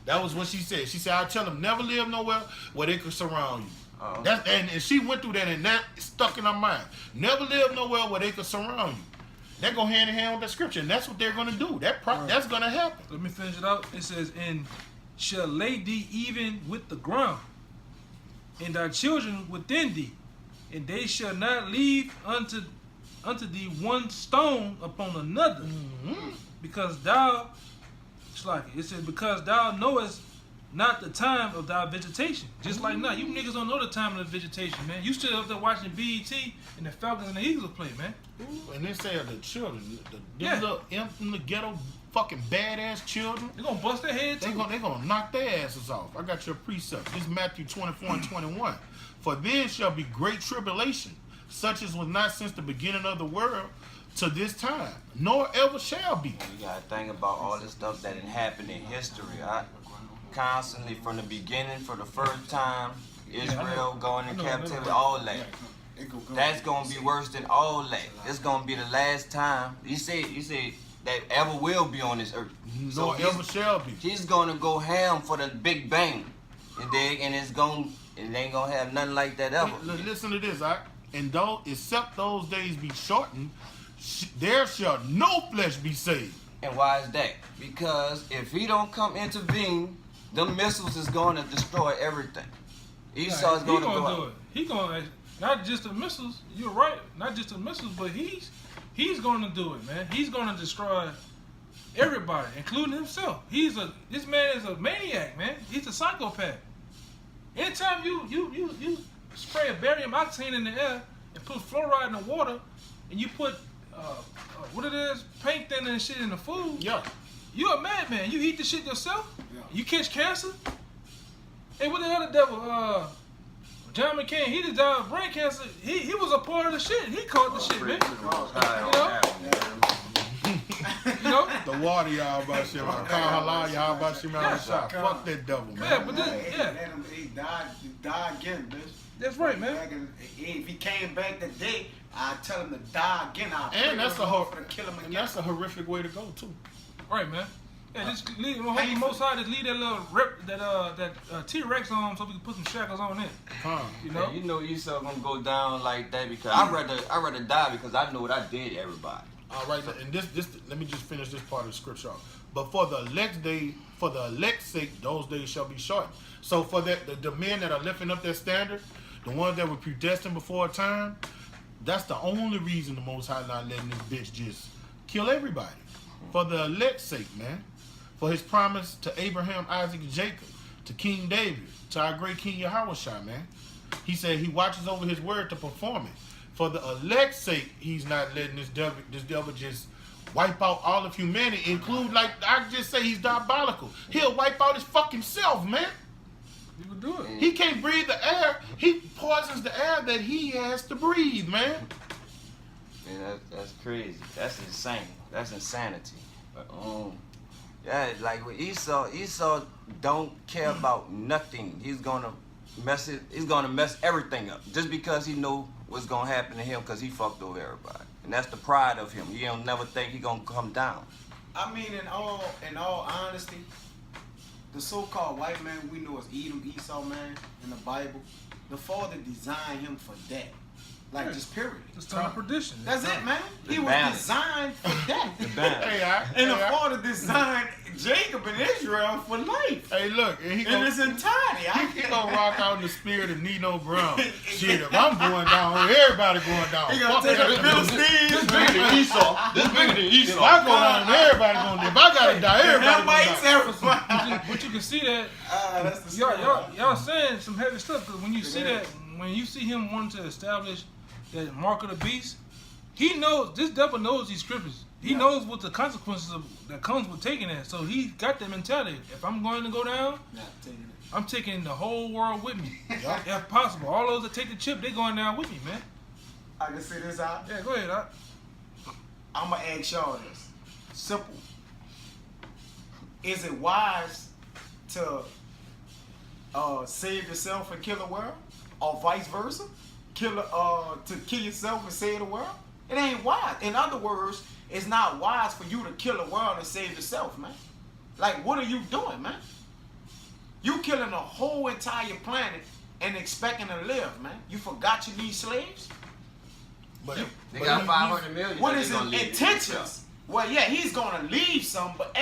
That was what she said. She said, I'd tell them never live nowhere where they could surround you. And she went through that, and that stuck in her mind. Never live nowhere where they could surround you. That go hand in hand with the scripture, and that's what they're going to do. That's going to happen. Let me finish it out. It says, and shall lay thee even with the ground, and thy children within thee, and they shall not leave unto thee one stone upon another, because thou, it says, because thou knowest not the time of thy vegetation. Just like now, you niggas don't know the time of the vegetation, man. You still up there watching BET and the Falcons and the Eagles play, man. And they say the children, the little imp in the ghetto, fucking badass children. They're gonna bust their heads. They're gonna knock their asses off. I got your precept. This is Matthew 24:21. For then shall be great tribulation, such as was not since the beginning of the world to this time, nor ever shall be. You gotta think about all this stuff that had happened in history. Constantly from the beginning, for the first time, Israel going in captivity, all that. That's gonna be worse than all that. It's gonna be the last time. You say that ever will be on this earth. So ever shall be. He's gonna go ham for the Big Bang, and it ain't gonna have nothing like that ever. Listen to this, and though except those days be shortened, there shall no flesh be saved. And why is that? Because if he don't come intervene, them missiles is going to destroy everything. Esau is going to go out. He going to, not just the missiles, you're right, not just the missiles, but he's going to do it, man. He's going to destroy everybody, including himself. This man is a maniac, man. He's a psychopath. Anytime you spray a barium octane in the air and put fluoride in the water, and you put paint thinner and shit in the food. Yeah. You're a madman. You eat the shit yourself. Yeah. You catch cancer. Hey, what the other devil? John McCain. He just died of brain cancer. He was a part of the shit. He caught the shit, man. You know. The water, y'all about shit. Y'all about shit. Fuck that devil, man. Yeah, but he died again, bitch. That's right, man. If he came back today, I'd tell him to die again. And that's a horrific way to go too. Right, man. Yeah, just leave. Most high just leave that little that T-Rex on so we can put some shackles on it. You know. Yeah, you know Esau gonna go down like that because I'd rather die because I know what I did to everybody. All right, and this let me just finish this part of the scripture. But for the elect's sake, those days shall be shortened. So for the men that are lifting up their standard, the ones that were predestined before a time, that's the only reason the Most High not letting this bitch just kill everybody. For the elect's sake, man. For his promise to Abraham, Isaac, and Jacob, to King David, to our great King Yahushua, man. He said he watches over his word to perform it. For the elect's sake, he's not letting this devil just wipe out all of humanity, include, like I just say, he's diabolical. He'll wipe out his fucking self, man. He would do it. He can't breathe the air. He poisons the air that he has to breathe, man. Man, that's crazy. That's insane. That's insanity. Yeah, like with Esau don't care about nothing. He's gonna mess it. He's gonna mess everything up just because he know what's gonna happen to him because he fucked over everybody, and that's the pride of him. He don't never think he gonna come down. I mean, in all honesty, the so-called white man we know as Edom, Esau, man, in the Bible, the Father designed him for that. Like, just period. It's time of perdition. That's it, man. He was designed for that. And the Father designed Jacob and Israel for life. Hey, look, in its entirety. He gonna rock out in the spirit of Nino Brown. Shit, if I'm going down, everybody going down. He gonna take the Philistines. This bigger than Esau. This bigger than Esau. If I go down, everybody gonna die. If I gotta die, everybody gonna die. But you can see that. That's the y'all saying some heavy stuff because when you see that, when you see him wanting to establish that mark of the beast, he knows, this devil knows these scriptures. He knows what the consequences that comes with taking that. So he got that mentality. If I'm going to go down, I'm taking the whole world with me. If possible. All those that take the chip, they going down with me, man. I can say this out. Yeah, go ahead, I'm going to ask y'all this. Simple. Is it wise to save yourself and kill the world? Or vice versa? To kill yourself and save the world? It ain't wise. In other words, it's not wise for you to kill the world and save yourself, man. Like, what are you doing, man? You killing the whole entire planet and expecting to live, man. You forgot you need slaves? But they got 500 million. What is his intentions? Well, yeah, he's gonna leave some, but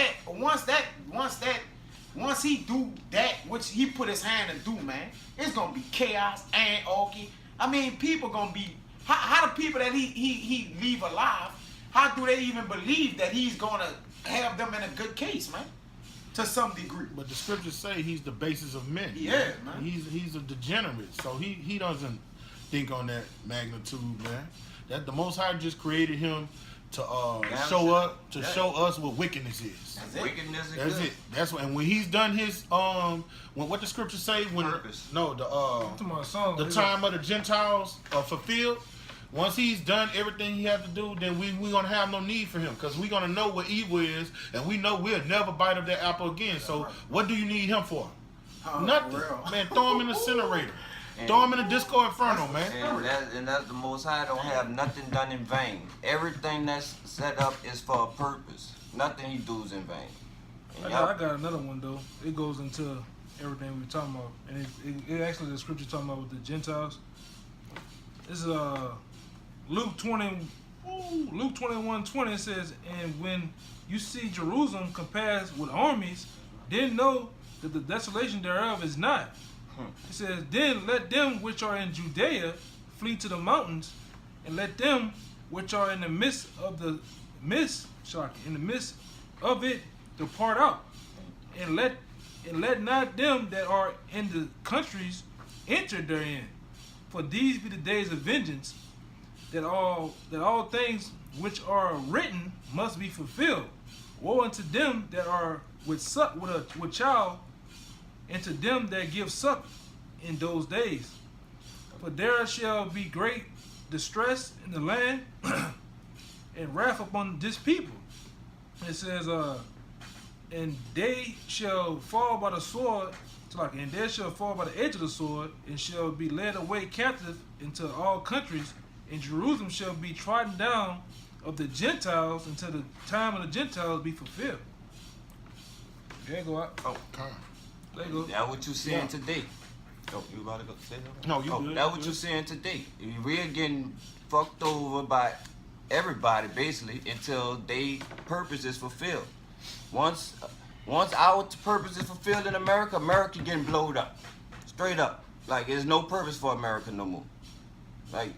once he do that, which he put his hand to do, man, it's gonna be chaos, anarchy. I mean, people gonna be. How the people that he leave alive? How do they even believe that he's gonna have them in a good case, man? To some degree. But the scriptures say he's the basis of men. Yeah, man. He's a degenerate, so he doesn't think on that magnitude, man. That the Most High just created him to show us what wickedness is. That's wickedness is That's good. it. That's what. And when he's done his what the scriptures say when Purpose. the time of the Gentiles fulfilled. Once he's done everything he has to do, then we gonna have no need for him because we gonna know what evil is, and we know we'll never bite of that apple again. So what do you need him for? Nothing, man. Throw him in the incinerator. Throw him in the disco inferno, man. And that's the Most High don't have nothing done in vain. Everything that's set up is for a purpose. Nothing he does in vain. I got another one though. It goes into everything we were talking about, and it actually the scripture talking about with the Gentiles. This is Luke 21:20 says, and when you see Jerusalem compared with armies, then know that the desolation thereof is not. It says, then let them which are in Judea flee to the mountains, and let them which are in the midst of it depart out, and let not them that are in the countries enter therein. For these be the days of vengeance, that all things which are written must be fulfilled. Woe unto them that are with child, and to them that give suck in those days. For there shall be great distress in the land, and wrath upon this people. It says, and they shall fall by the sword, and they shall fall by the edge of the sword, and shall be led away captive into all countries, and Jerusalem shall be trodden down of the Gentiles until the time of the Gentiles be fulfilled. There you go. There you go. That's what you seeing today. Oh, you about to go say that? No, you good. That's what you seeing today. We're getting fucked over by everybody basically until their purpose is fulfilled. Once our purpose is fulfilled in America, America getting blowed up. Straight up. Like, there's no purpose for America no more. Like,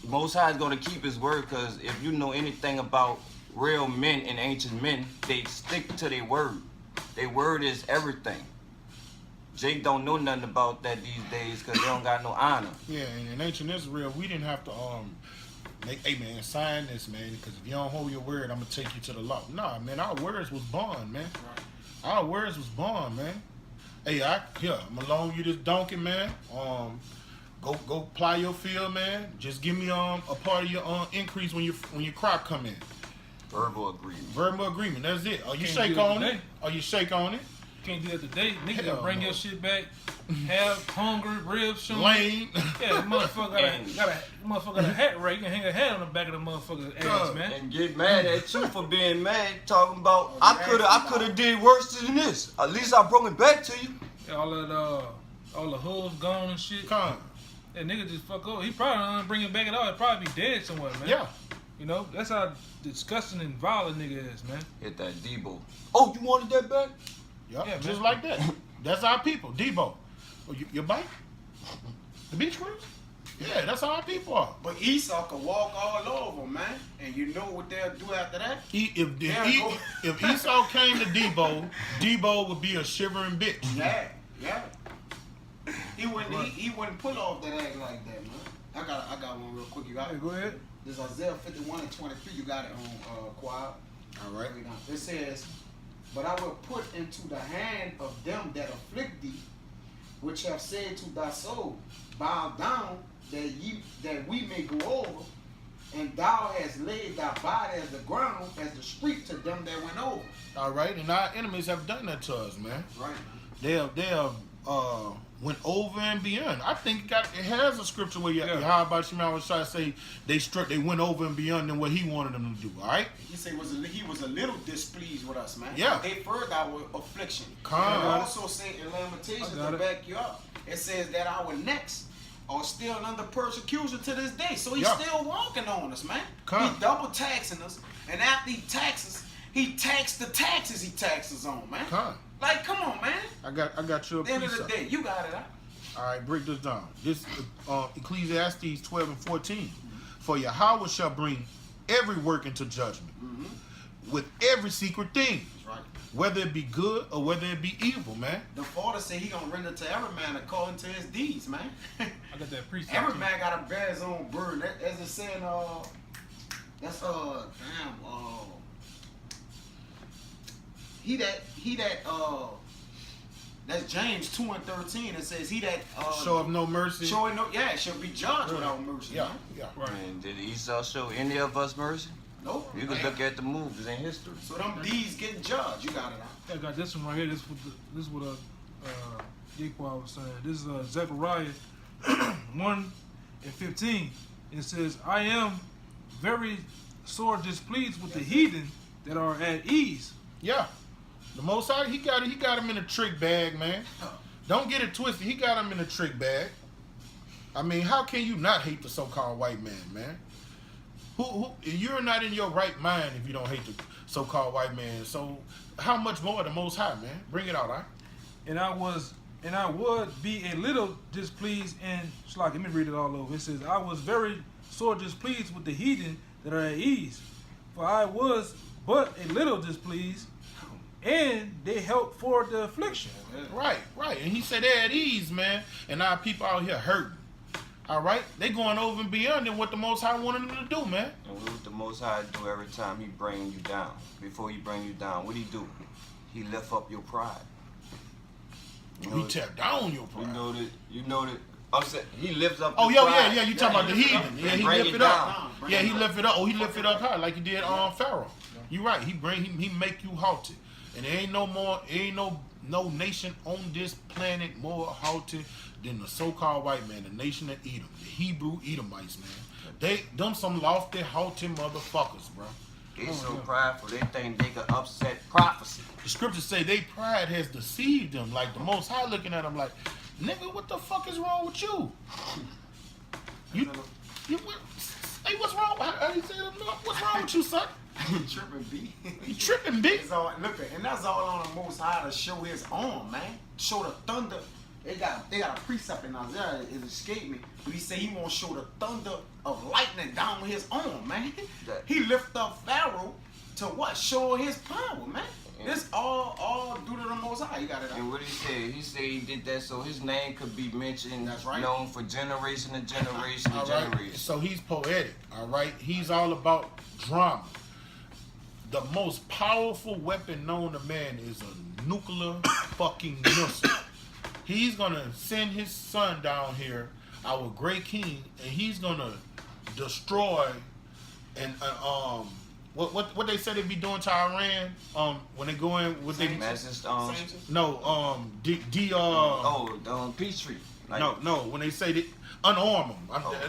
Most High is going to keep his word, because if you know anything about real men and ancient men, they stick to their word. Their word is everything. Jake don't know nothing about that these days because they don't got no honor. Yeah, and in ancient Israel, we didn't have to make, hey man, sign this, man, because if you don't hold your word, I'm gonna take you to the law. Nah, man, our words was bond, man. Our words was bond, man. Hey, I'm gonna loan you this donkey, man. Go ply your field, man. Just give me a part of your increase when your crop come in. Verbal agreement. Verbal agreement. That's it. You shake on it. You shake on it. Can't do that today. Nigga gotta bring your shit back. Have hungry ribs, showing. Lame. Yeah, motherfucker got a hat right. You can hang a hat on the back of the motherfucker's ass, man. And get mad at you for being mad, talking about I could have did worse than this. At least I brought it back to you. Yeah, all the hooves gone and shit. Come. That nigga just fuck up. He probably don't bring it back at all. He'd probably be dead somewhere, man. Yeah. You know, that's how disgusting and violent nigga is, man. Hit that Debo. Oh, you wanted that back? Yep, yeah, just like that. That's our people. Debo. Oh, your bike? The beach cruise? Yeah, that's how our people are. But Esau could walk all over, man. And you know what they'll do after that? If Esau came to Debo would be a shivering bitch. Yeah. He wouldn't pull off that act like that, man. I got one real quick. You got it? Go ahead. This is Isaiah 51 and 23. You got it on choir. All right. It says, "But I will put into the hand of them that afflict thee, which have said to thy soul, bow down, that we may go over. And thou hast laid thy body as the ground, as the street to them that went over." All right, and our enemies have done that to us, man. Right. They have went over and beyond. I think it has a scripture where how about Shemaiah try to say they went over and beyond than what he wanted them to do. All right. He said he was a little displeased with us, man. Yeah. They furthered our affliction. Come And it on. also said in Lamentations to back you up, it says that our necks are still under persecution to this day. So he's still walking on us, man. Come. He double taxing us, and after he taxes, he taxed the taxes he taxes on, man. Come. Like, come on, man. I got you a At the end of the precept. day, you got it, huh? All right, break this down. This Ecclesiastes 12 and 14. For Yahweh shall bring every work into judgment with every secret thing, right, whether it be good or whether it be evil, man. The Father said he gonna render to every man according to his deeds, man. I got that precept. Every man gotta bear his own burden. As it's saying, that's that's James 2 and 13. It says he that show of no mercy. Showing no, shall be judged without mercy. Yeah, man. yeah. Right. And did Esau show any of us mercy? Nope. You can look at the movies in history. So them deeds getting judged. You got it out. I got this one right here. This is what Yaquan was saying. This is Zechariah 1 and 15. It says, "I am very sore displeased with the heathen that are at ease." Yeah. The Most High, he got him in a trick bag, man. Don't get it twisted. He got him in a trick bag. I mean, how can you not hate the so-called white man, man? You're not in your right mind if you don't hate the so-called white man. So how much more the Most High, man? Bring it out, all right? And I would be a little displeased and let me read it all over. It says, "I was very sore displeased with the heathen that are at ease, for I was but a little displeased, and they helped for the affliction." Right. And he said they're at ease, man. And our people out here hurting. All right? They going over and beyond than what the Most High wanted them to do, man. And what the Most High do every time he bring you down? Before he bring you down, what he do? He lift up your pride. He tear down your pride. You know that. I'm saying he lifts up. Oh, your yeah. pride. You talking about the heathen? Yeah, he lift it up. Yeah, he lift it up. Oh, he lift it up high like he did on Pharaoh. You right. He make you haughty, and there ain't no nation on this planet more haughty than the so-called white man, the nation of Edom, the Hebrew Edomites, man. Them some lofty, haughty motherfuckers, bro. They so prideful, they think they can upset prophecy. The scriptures say they pride has deceived them. Like the Most High looking at them like, nigga, what the fuck is wrong with you? Hey, what's wrong? How you say that? What's wrong with you, son? Tripping B. You tripping B? And that's all on the Most High to show his arm, man. Show the thunder. They got a precept in Isaiah. It escaped me, but he said he won't show the thunder of lightning down his arm, man. He lift up Pharaoh to what? Show his power, man. This all due to the Most High. You got it. And what he said? He said he did that so his name could be mentioned, That's right. known for generation to generation to All right. generation. So he's poetic. All right. He's all about drama. The most powerful weapon known to man is a nuclear fucking missile. He's gonna send his son down here, our great king, and he's gonna destroy and what they said they'd be doing to Iran when they go in with they peace treaty. Like, no when they say that unarm them.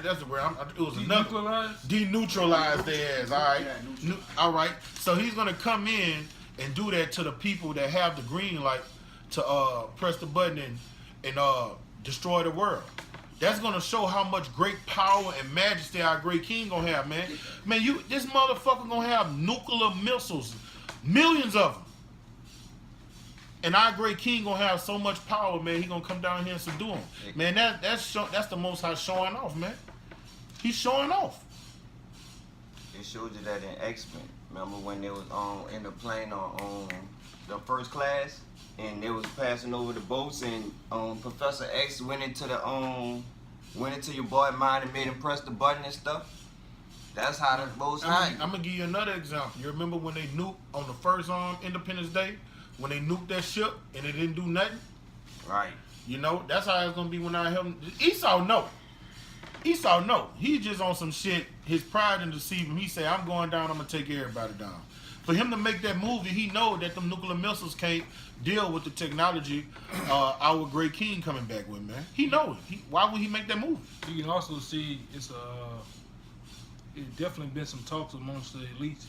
That's the word. It was another deneutralize their ass. All right, all right. So he's gonna come in and do that to the people that have the green light to press the button and destroy the world. That's gonna show how much great power and majesty our great king gonna have, man. Man, this motherfucker gonna have nuclear missiles, millions of them. And our great king gonna have so much power, man. He gonna come down here and subdue him, man. That's the Most High showing off, man. He's showing off. It showed you that in X-Men. Remember when they was in the plane on the first class, and they was passing over the boats, and Professor X went into your boy mind and made him press the button and stuff. That's how the Most High. I'm gonna give you another example. You remember when they nuked on the first Independence Day? When they nuked that ship and it didn't do nothing? Right. You know, that's how it's gonna be when I help him. Esau know. He's just on some shit. His pride and deceive him. He say, I'm going down, I'm gonna take everybody down. For him to make that movie, he know that them nuclear missiles can't deal with the technology our great king coming back with, man. He know it. Why would he make that movie? You can also see it's definitely been some talks amongst the elites,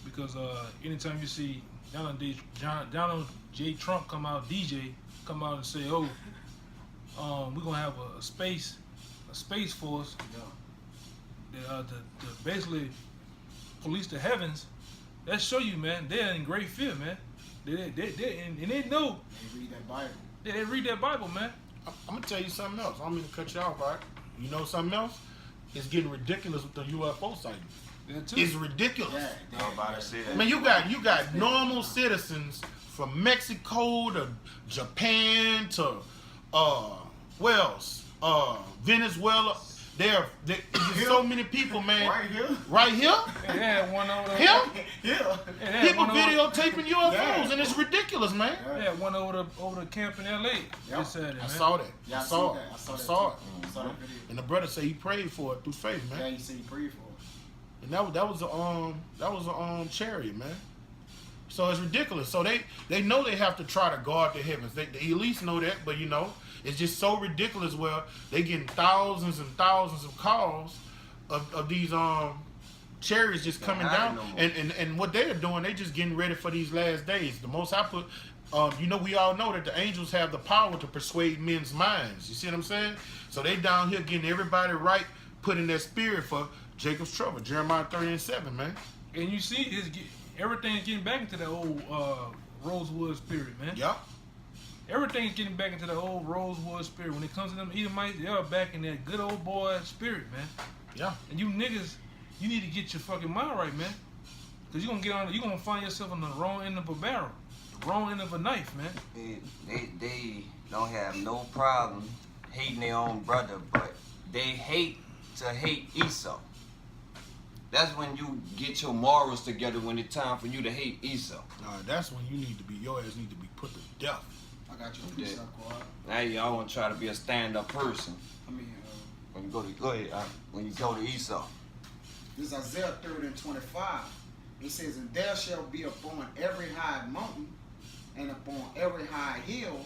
because anytime you see Donald J. Trump come out and say, oh, we're gonna have a space force to basically police the heavens. That show you, man, they're in great fear, man. They know. They read that Bible. They read that Bible, man. I'm gonna tell you something else. I don't mean to cut you off, right? You know something else? It's getting ridiculous with the UFO sighting. It's ridiculous. Yeah, I'm about to say that. Man, you got normal citizens from Mexico to Japan to Venezuela. There's so many people, man. Right here? They had one over there. Here? People videotaping UFOs, and it's ridiculous, man. They had one over the camp in L.A. This Saturday, man. I saw that. Yeah, I saw it. I saw that video. And the brother said he prayed for it through faith, man. Yeah, he said he prayed for it. And that was a chariot, man. So it's ridiculous. So they know they have to try to guard the heavens. They at least know that, but you know, it's just so ridiculous. Well, they getting thousands and thousands of calls of these chariots just coming down, and what they're doing, they just getting ready for these last days. The Most I put, we all know that the angels have the power to persuade men's minds. You see what I'm saying? So they down here getting everybody right, putting their spirit for Jacob's trouble, Jeremiah 30:7, man. And you see, everything's getting back into that old Rosewood spirit, man. Yep. Everything's getting back into the old Rosewood spirit. When it comes to them Edomites, they are back in that good old boy spirit, man. Yeah. And you niggas, you need to get your fucking mind right, man. Cause you're gonna find yourself on the wrong end of a barrel, the wrong end of a knife, man. They don't have no problem hating their own brother, but they hate to hate Esau. That's when you get your morals together, when it's time for you to hate Esau. That's when your ass need to be put to death. I got you. Now y'all want to try to be a stand-up person. I mean, when you go to Esau. This is Isaiah 30:25. It says, and there shall be upon every high mountain and upon every high hill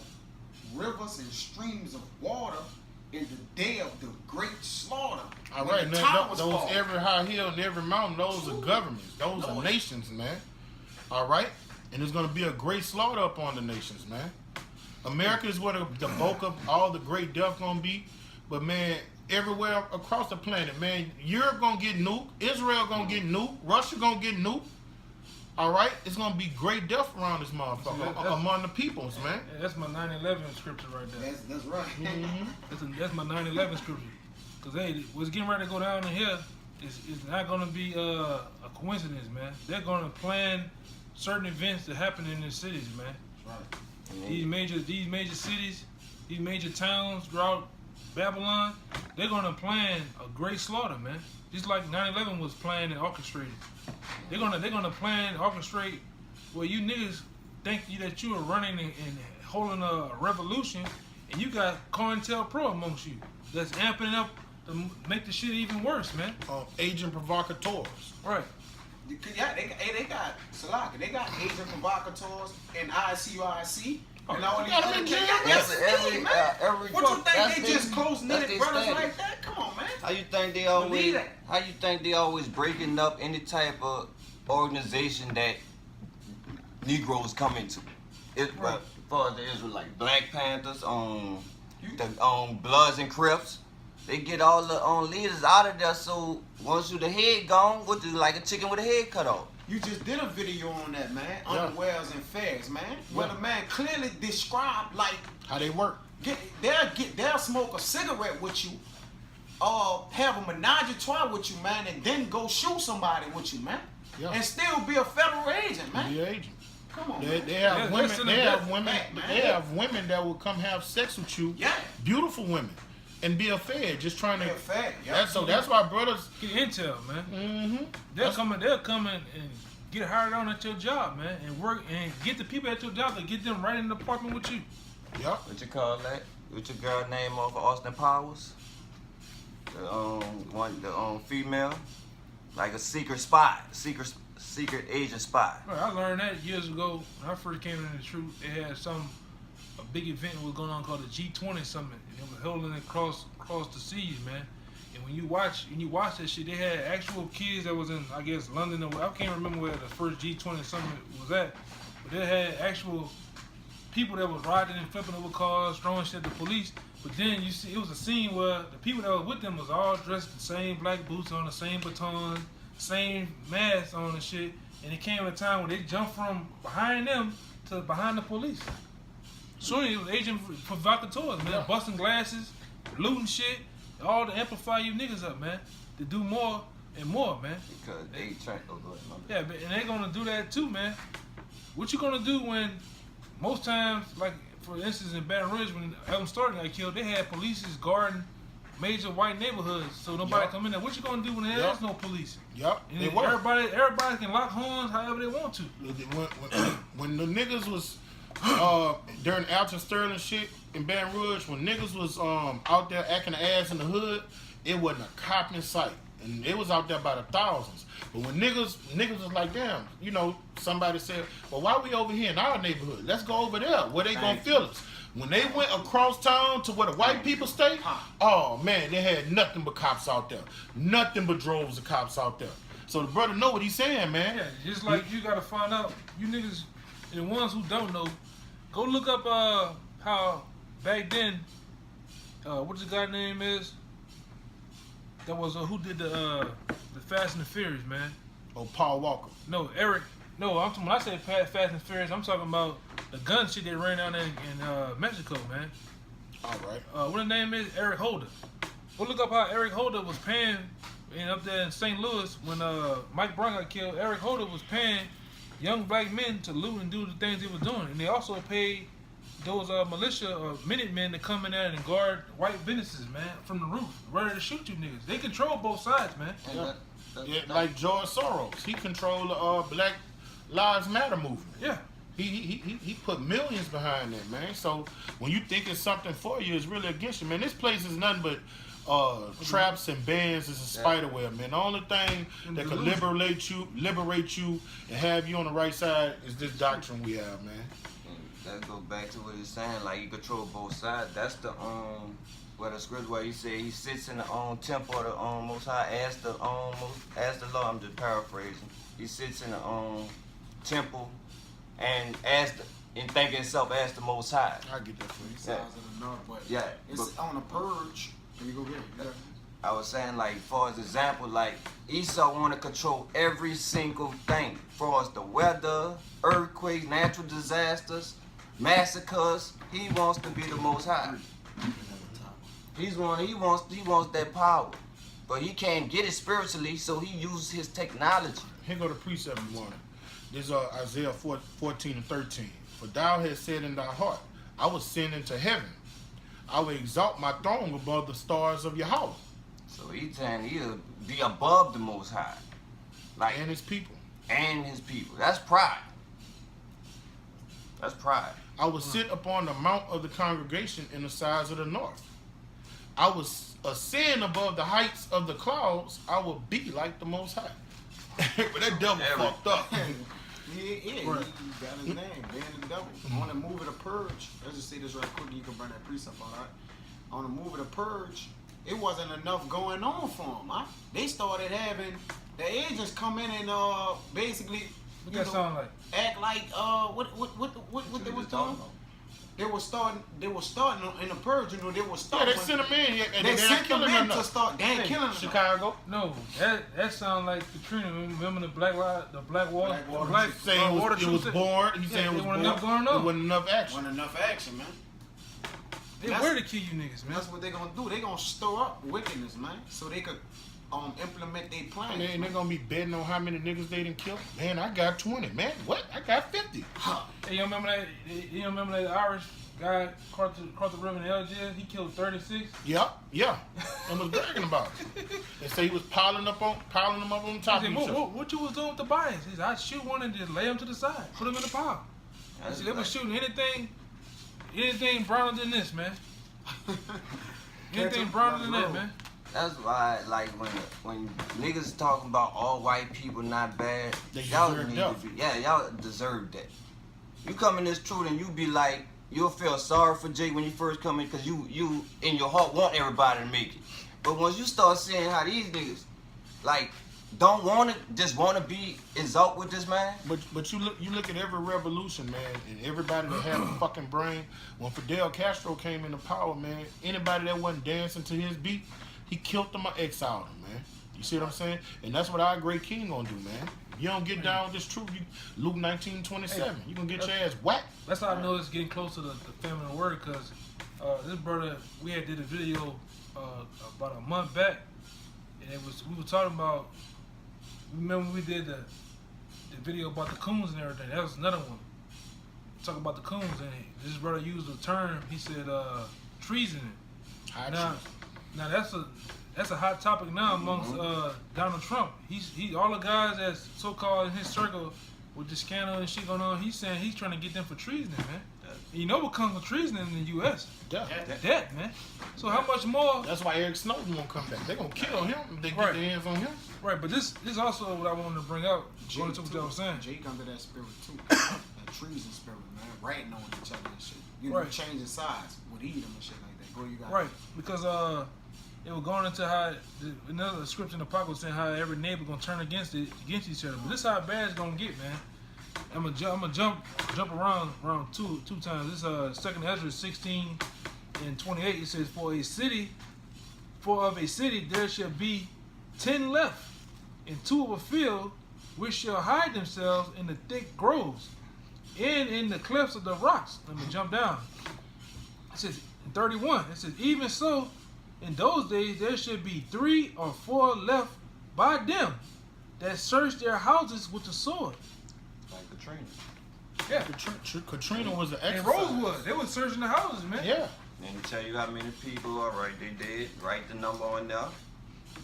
rivers and streams of water in the day of the great slaughter. All right, now those every high hill and every mountain, those are governments. Those are nations, man. All right? And there's going to be a great slaughter upon the nations, man. America is where the bulk of all the great death going to be. But, man, everywhere across the planet, man, Europe going to get nuked. Israel going to get nuked. Russia going to get nuked. All right? It's going to be great death around this motherfucker among the peoples, man. That's my 9/11 scripture right there. That's right. That's my 9/11 scripture. Because, hey, what's getting ready to go down in here it's not gonna be a coincidence, man. They're gonna plan certain events that happen in the cities, man. Right. These major cities, these major towns throughout Babylon, they're gonna plan a great slaughter, man. Just like 9/11 was planned and orchestrated. They're gonna plan and orchestrate where you niggas think that you are running and holding a revolution, and you got COINTELPRO amongst you that's amping up to make the shit even worse, man. Agent provocateurs. Right. Yeah, they got Salaka. They got agent provocateurs and ICUIC and all these other things. What you think they just close knitted brothers like that? Come on, man. How you think they always breaking up any type of organization that Negroes come into? As far as the Israelites, Black Panthers, the Bloods and Crips. They get all the leaders out of there, so once you the head gone, what do you like a chicken with a head cut off? You just did a video on that, man. Unawares and fares, man. Where the man clearly described like how they work. They'll smoke a cigarette with you, have a menage a trois with you, man, and then go shoot somebody with you, man. Yeah. And still be a federal agent, man. Be an agent. Come on, they have women. They have women that will come have sex with you. Yeah. Beautiful women. And be a fed, just trying to. That's why brothers get intel, man. Mm-hmm. They'll come and get hired on at your job, man, and work and get the people at your job to get them right in the apartment with you. Yep. What you call that? What your girl name of Austin Powers? The female, like a secret spy, secret agent spy. Right, I learned that years ago when I first came into the truth. They had a big event was going on called the G20 Summit, and it was holding across the seas, man. And when you watch that shit, they had actual kids that was in, I guess, London. I can't remember where the first G20 Summit was at, but they had actual people that was riding and flipping over cars, throwing shit at the police. But then you see, it was a scene where the people that was with them was all dressed the same black boots on, the same batons, same masks on and shit. And it came at a time where they jumped from behind them to behind the police. Soon it was agent provocateurs, man, busting glasses, looting shit, all to amplify you niggas up, man, to do more and more, man. Because they trying to go ahead. Yeah, but, and they gonna do that too, man. What you gonna do when most times, like for instance in Baton Rouge, when Elm Starting got killed, they had police guarding major white neighborhoods, so nobody come in there. What you gonna do when there is no police? Yep. And everybody can lock horns however they want to. When the niggas was during Alton Sterling shit in Baton Rouge, when niggas was out there acting ass in the hood, it wasn't a cop in sight, and it was out there by the thousands. But when niggas was like, damn, you know, somebody said, well, why we over here in our neighborhood? Let's go over there where they gonna feel us. When they went across town to where the white people stay, oh man, they had nothing but cops out there, nothing but droves of cops out there. So the brother know what he's saying, man. Yeah, just like you gotta find out, you niggas, and the ones who don't know, go look up how back then, what the guy name is? That was who did the Fast and the Furious, man. Oh, Paul Walker. No, Eric. No, when I say Fast and Furious, I'm talking about the gun shit they ran down in Mexico, man. All right. What the name is? Eric Holder. Go look up how Eric Holder was paying, and up there in St. Louis when Mike Brown got killed. Eric Holder was paying young black men to loot and do the things they were doing, and they also paid those militia or Minutemen to come in there and guard white businesses, man, from the roof, ready to shoot you niggas. They control both sides, man. Yeah, like George Soros, he controlled the Black Lives Matter movement. Yeah. He put millions behind that, man. So when you think it's something for you, it's really against you, man. This place is nothing but traps and bands. It's a spider web, man. The only thing that can liberate you, and have you on the right side is this doctrine we have, man. And that goes back to what he's saying, like you control both sides. That's the where the script where he said he sits in the temple of the Most High, ask the Lord. I'm just paraphrasing. He sits in the temple and thinking himself, ask the Most High. I get that for you. It's on a purge. Can you go get it? I was saying, like, for as example, like Esau want to control every single thing, for us the weather, earthquakes, natural disasters, massacres. He wants to be the Most High. He wants that power. but he can't get it spiritually, so he uses his technology. Here go the precept in the morning. This is Isaiah 14 and 13. For thou hast said in thy heart, I will send into heaven. I will exalt my throne above the stars of Yahweh. So he's saying he'll be above the Most High. Like, And his people. And his people. That's pride. That's pride. I will sit upon the mount of the congregation in the sides of the north. I will ascend above the heights of the clouds. I will be like the Most High. But that devil fucked up. Yeah, he got his name, being the devil. On the movie The Purge, let's just say this right quick, you can bring that precept out, right? On the movie The Purge, it wasn't enough going on for him, huh? They started having the agents come in and basically What that sound like? act like what they was doing. They were starting in the purge. You know, they were starting. Yeah, they sent them in. And they sent them in them to start. They ain't killing them. Chicago. No, that sound like Katrina. Remember the black water, Saying water it was bored. He's saying it was bored. There wasn't enough action. Wasn't enough action, man. They were to kill you niggas, man. That's what they gonna do. They gonna stir up wickedness, man, so they could implement their plan. And they're gonna be betting on how many niggas they done killed. Man, I got 20. Man, what? I got 50. Hey, you remember that? You remember that Irish guy across the river in Algiers? He killed 36. Yeah. And was bragging about it. They say he was piling them up on top of each other. What you was doing with the bodies? He said, I'd shoot one and just lay them to the side, put them in the pile. I said, they was shooting anything browner than this, man. Anything browner than that, man. That's why, like, when niggas talking about all white people not bad, y'all deserve that. You come in this truth and you be like, you'll feel sorry for Jake when you first come in, because you in your heart want everybody to make it. But once you start seeing how these niggas, like, don't want to, just want to be exalt with this man. But you look at every revolution, man, and everybody that had a fucking brain. When Fidel Castro came into power, man, anybody that wasn't dancing to his beat, he killed them or exiled them, man. You see what I'm saying? And that's what our great king gonna do, man. If you don't get down with this truth, Luke 19:27, you gonna get your ass whacked. That's how I know it's getting close to the family of the word, because this brother, we had did a video about a month back, and we were talking about, remember we did the video about the coons and everything. That was another one. Talking about the coons, and this brother used the term, he said treason. Now that's a hot topic now amongst Donald Trump. He all the guys that's so-called in his circle with the scandal and shit going on, he's saying he's trying to get them for treason, man. And you know what comes with treason in the U.S.? Death, man. So how much more? That's why Eric Snowden won't come back. They're gonna kill him if they get their hands on him. Right, but this is also what I wanted to bring out. Going to what y'all was saying. Jake under that spirit too. That treason spirit, man. Ratting on each other and shit. You know, changing sides with Edom and shit like that. Go, you got right, because it was going into how another scripture in the Apocalypse saying how every neighbor gonna turn against each other. But this is how bad it's gonna get, man. I'm gonna jump around two times. This 2nd Ezra 16 and 28. It says, For of a city there shall be 10 left, and 2 of a field, which shall hide themselves in the thick groves, and in the clefts of the rocks. Let me jump down. It says in 31. It says, even so, in those days there should be 3 or 4 left by them that search their houses with the sword. Like Katrina. Yeah. Katrina was an exercise. And Rosewood, they was searching the houses, man. Yeah. And tell you how many people are right. They did. Write the number on there.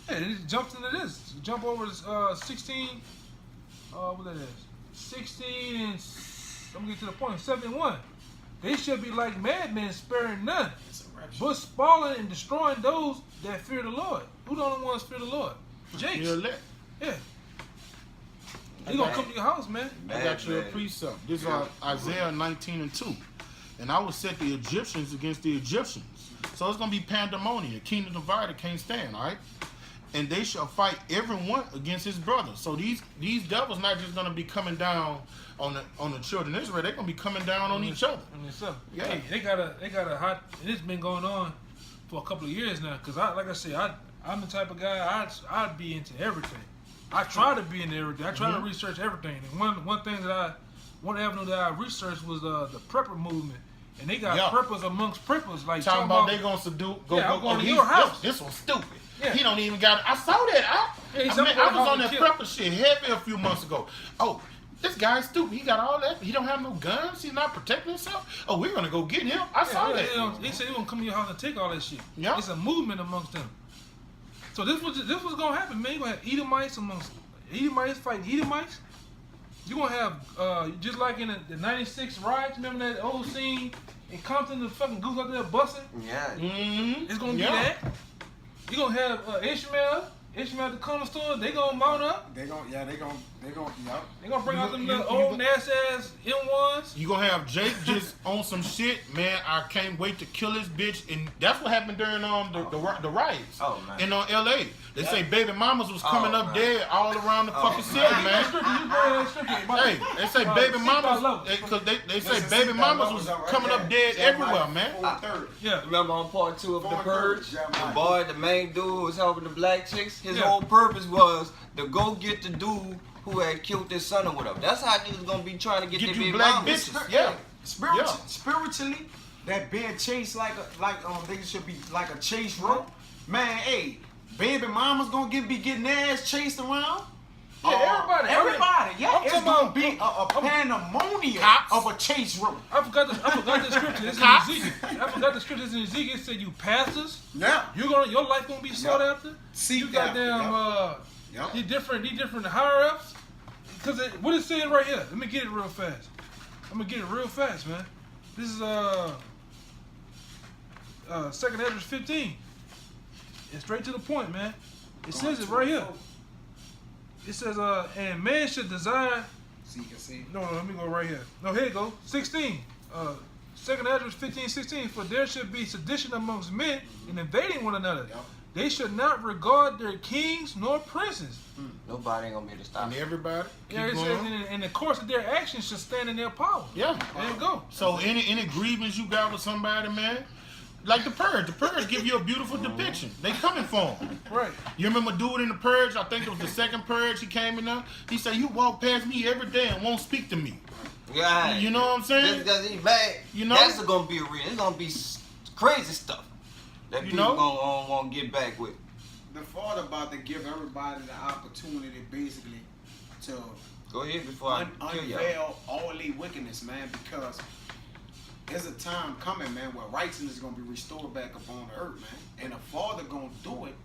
Yeah, they jumped into this. Jump over to 16. What that is? 16 and let me get to the point. 71. They should be like madmen, sparing none, but spoiling and destroying those that fear the Lord. Who the only ones fear the Lord? Jakes. Yeah. He gonna come to your house, man. I got you a precept. This is Isaiah 19 and 2. And I will set the Egyptians against the Egyptians. So it's gonna be pandemonium. Kingdom divided can't stand, all right? And they shall fight everyone against his brother. So these devils not just gonna be coming down on the children of Israel. They're gonna be coming down on each other. Yeah, hey, they got a hot. It's been going on for a couple of years now. Cause like I said, I'm the type of guy I'd be into everything. I try to be into everything. I try to research everything. And one avenue that I researched was the prepper movement. And they got preppers amongst preppers, like talking about they gonna subdue. Go to your house. This one's stupid. Yeah. He don't even got. I saw that. I was on that prepper shit heavy a few months ago. Oh, this guy's stupid. He got all that. He don't have no guns. He's not protecting himself. Oh, we're gonna go get him. I saw that. He said he gonna come to your house and take all that shit. Yeah. It's a movement amongst them. So this was gonna happen, man. You gonna have Edomites amongst Edomites fighting Edomites. You gonna have just like in the '96 riots. Remember that old scene in Compton, the fucking goose out there busting? Yeah. Mm-hmm. It's gonna be that. You gonna have Ishmael at the corner store. They gonna mount up. They gonna They gonna bring out them little old nasty ass M1s. You gonna have Jake just on some shit, man. I can't wait to kill this bitch, and that's what happened during the riots in LA. They say baby mamas was coming up dead all around the fucking city, man. Hey, they say baby mamas, because they say baby mamas was coming up dead everywhere, man. Yeah. Remember on part 2 of The Purge, the boy, the main dude who was helping the black chicks. His whole purpose was to go get the dude who had killed his son or whatever. That's how niggas gonna be trying to get their baby black mamas. bitches. Spiritually, that being chased like they should be like a chase rope. Man, hey, baby mama's gonna be getting their ass chased around. Yeah, everybody. Yeah, it's gonna be a pandemonium of a chase rope. I forgot the scripture. It's in Ezekiel. I forgot the scripture. It's in Ezekiel. It said you pastors. Yeah. Your life gonna be sought after. See, you goddamn these different higher ups. Because what it saying right here. Let me get it real fast. I'm gonna get it real fast, man. This is 2nd Ezra 15. It's straight to the point, man. It says it right here. It says, and man should desire. No, let me go right here. No, here you go. 16. 2nd Ezra 15:16. For there should be sedition amongst men and invading one another. Yep. They should not regard their kings nor princes. Nobody ain't gonna be able to stop. And everybody. Yeah, it says, in the course of their actions should stand in their power. Yeah. There you go. So any grievance you got with somebody, man, like the Purge give you a beautiful depiction. They coming for him. Right. You remember dude in the Purge? I think it was the second Purge. He came in there. He said, "You walk past me every day and won't speak to me." Yeah. You know what I'm saying? Because he's bad. You know, that's gonna be real. It's gonna be crazy stuff that people gonna want to get back with. The Father about to give everybody the opportunity, basically, to go ahead before I unveil all the wickedness, man, because there's a time coming, man, where righteousness is gonna be restored back upon the earth, man, and the Father gonna do it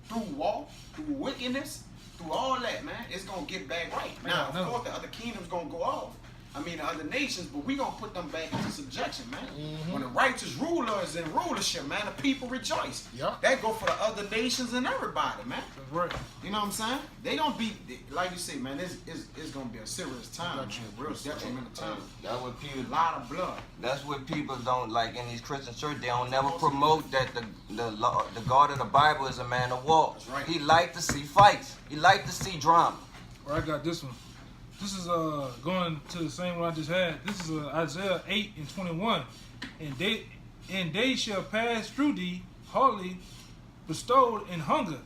through war, through wickedness, through all that, man. It's gonna get back right. Now, of course, the other kingdoms gonna go off. I mean, the other nations, but we gonna put them back into subjection, man. When the righteous ruler is in rulership, man, the people rejoice. That go for the other nations and everybody, man. That's right. You know what I'm saying? They gonna be, like you say, man, it's gonna be a serious time, man. Real detrimental time. That's what people. A lot of blood. That's what people don't like in these Christian churches. They don't never promote that the God of the Bible is a man of war. That's right. He like to see fights. He like to see drama. Well, I got this one. This is going to the same one I just had. This is Isaiah 8:21. And they shall pass through thee, hardly bestowed in hunger.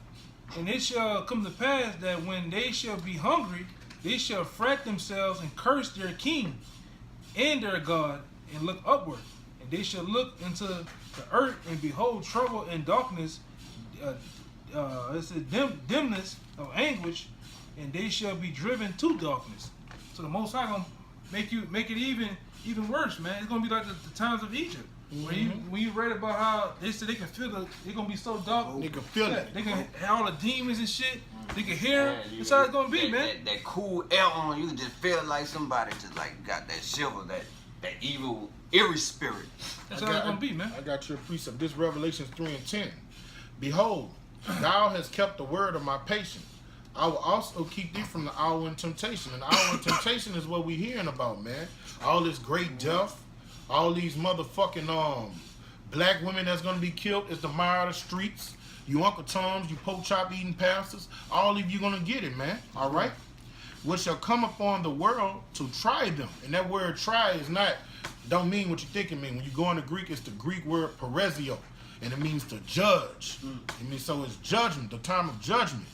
And it shall come to pass that when they shall be hungry, they shall fret themselves and curse their king and their God and look upward. And they shall look into the earth and behold trouble and darkness, it's a dimness of anguish, and they shall be driven to darkness. So the Most High gonna make it even worse, man. It's gonna be like the times of Egypt. When you read about how they said they can feel they're gonna be so dark. They can feel it. They can have all the demons and shit. They can hear them. That's how it's gonna be, man. That cool air on you, just feel like somebody just like got that shiver, that evil, eerie spirit. That's how it's gonna be, man. I got your precept. This Revelation 3:10. Behold, thou hast kept the word of my patience. I will also keep thee from the hour in temptation. And the hour in temptation is what we hearing about, man. All this great death, all these motherfucking black women that's gonna be killed. It's the mire of the streets. You Uncle Toms, you pork chop eating pastors, all of you gonna get it, man. All right? Which shall come upon the world to try them. And that word try is don't mean what you think it means. When you go into Greek, it's the Greek word parezio. And it means to judge. It means, so it's judgment, the time of judgment.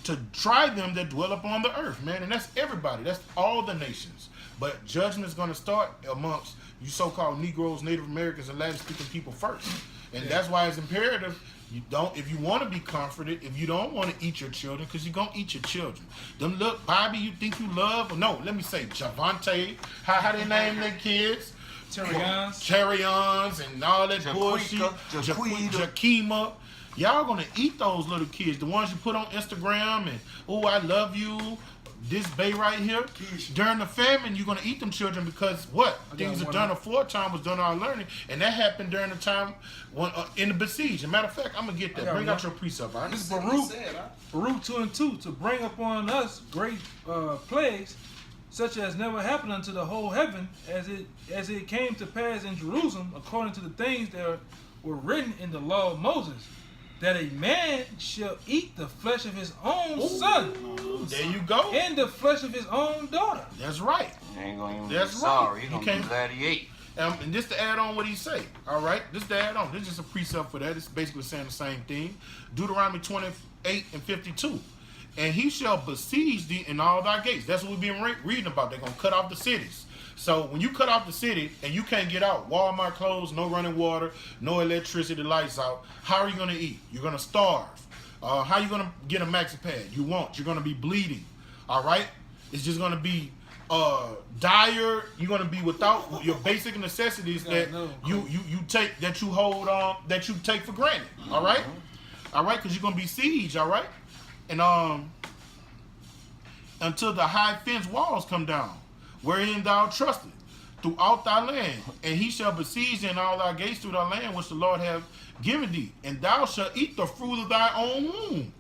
To try them that dwell upon the earth, man. And that's everybody. That's all the nations. But judgment is going to start amongst you so-called Negroes, Native Americans, and Latin-speaking people first. And that's why it's imperative If you want to be comforted, if you don't want to eat your children, because you're going to eat your children. Them look, Bobby, you think you love? No, let me say, Javante, how they name their kids? Terrions and all that bullshit. Jakima. Y'all gonna eat those little kids, the ones you put on Instagram and, oh, I love you, this bae right here. During the famine, you're gonna eat them children because what? Things are done aforetime was done our learning, and that happened during the time when in the besiege. As a matter of fact, I'm gonna get that. Bring out your precept, all right? This is Baruch 2:2, to bring upon us great plagues, such as never happened unto the whole heaven, as it came to pass in Jerusalem, according to the things that were written in the law of Moses, that a man shall eat the flesh of his own son. There you go. And the flesh of his own daughter. That's right. He ain't gonna even That's be sorry. right. He's gonna be glad he ate. And just to add on what he say, all right? Just to add on, this is just a precept for that. It's basically saying the same thing. Deuteronomy 28 and 52. And he shall besiege thee in all thy gates. That's what we've been reading about. They're going to cut off the cities. So when you cut off the city and you can't get out, Walmart closed, no running water, no electricity, lights out, how are you going to eat? You're going to starve. How are you going to get a maxi pad? You won't. You're going to be bleeding. All right? It's just going to be dire. You're going to be without your basic necessities that you take, that you hold on, that you take for granted. All right? All right? Because you're going to be sieged. All right? And until the high fence walls come down, wherein thou trusted, throughout thy land, and he shall besiege in all thy gates through thy land which the Lord hath given thee, and thou shalt eat the fruit of thy own womb.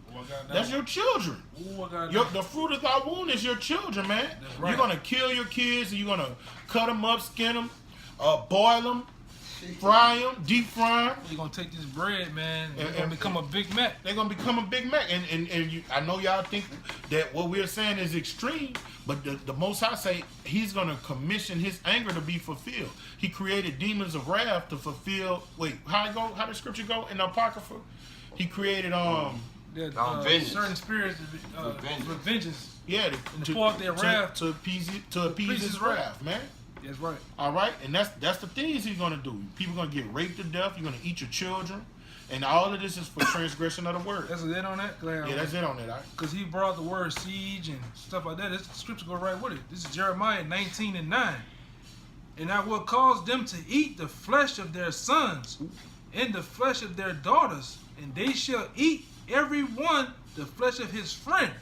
That's your children. The fruit of thy womb is your children, man. Right. You're gonna kill your kids, and you're gonna cut them up, skin them, boil them, fry them, deep fry them. You're gonna take this bread, man, and they're gonna become a Big Mac. They're gonna become a Big Mac, and I know y'all think that what we're saying is extreme, but the Most High say he's gonna commission his anger to be fulfilled. He created demons of wrath to fulfill. Wait, how the scripture go in the Apocrypha? He created certain spirits vengeance. Yeah, to pour out their wrath to appease his wrath, man. That's right. All right, and that's the things he's gonna do. People gonna get raped to death. You're gonna eat your children, and all of this is for transgression of the word. That's it on that. Yeah, that's it on that. Because he brought the word siege and stuff like that. This scripture go right with it. This is Jeremiah 19 and 9. And I will cause them to eat the flesh of their sons and the flesh of their daughters, and they shall eat every one the flesh of his friend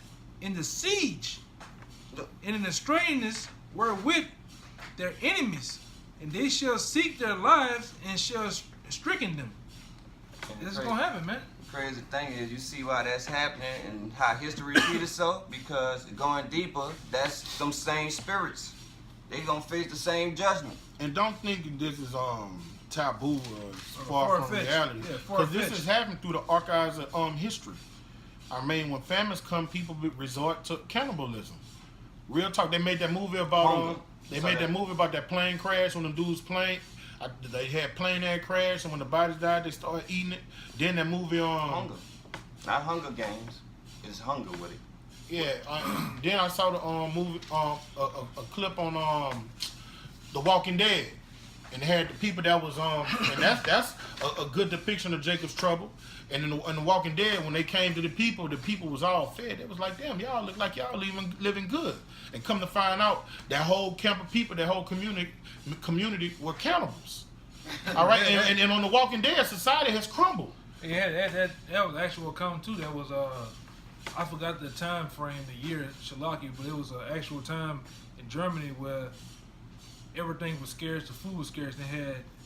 in the siege and in the strangeness wherewith their enemies, and they shall seek their lives and shall stricken them. This is gonna happen, man. The crazy thing is, you see why that's happening and how history repeats itself, because going deeper, that's them same spirits. They gonna face the same judgment. And don't think this is taboo or far from reality, because this is happening through the archives of history. I mean, when famines come, people resort to cannibalism. Real talk. They made that movie about that plane crash when the dude's plane. They had plane air crash, and when the bodies died, they started eating it. Then that movie Hunger, not Hunger Games. It's Hunger with it. Yeah. Then I saw the movie, a clip on The Walking Dead, and they had the people that was and that's a good depiction of Jacob's trouble. And in the Walking Dead, when they came to the people was all fed. It was like, damn, y'all look like y'all living good. And come to find out, that whole camp of people, that whole community were cannibals. All right, and on the Walking Dead, society has crumbled. Yeah, that was actual account too. That was I forgot the time frame, the year, Shalaki, but it was an actual time in Germany where everything was scarce, the food was scarce.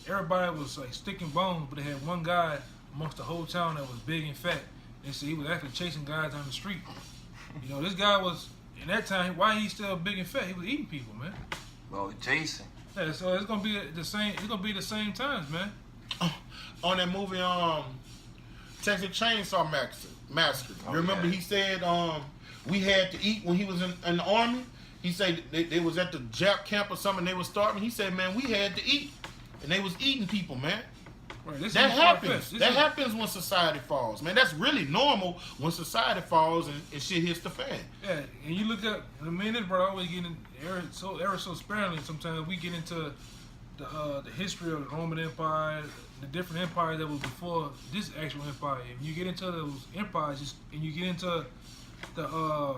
Everybody was like sticking bones, but they had one guy amongst the whole town that was big and fat. They said he was actually chasing guys down the street. You know, this guy was, in that time, why he's still big and fat? He was eating people, man. Well, Jason. Yeah, so it's gonna be the same. It's gonna be the same times, man. On that movie, Texas Chainsaw Massacre. You remember he said we had to eat when he was in the army. He said they was at the Jap camp or something. They was starving. He said, man, we had to eat, and they was eating people, man. Right, that happens. That happens when society falls, man. That's really normal when society falls and shit hits the fan. Yeah, and you look at, I mean, this brother always get in ever so sparingly. Sometimes we get into the history of the Roman Empire, the different empires that was before this actual empire. If you get into those empires and you get into the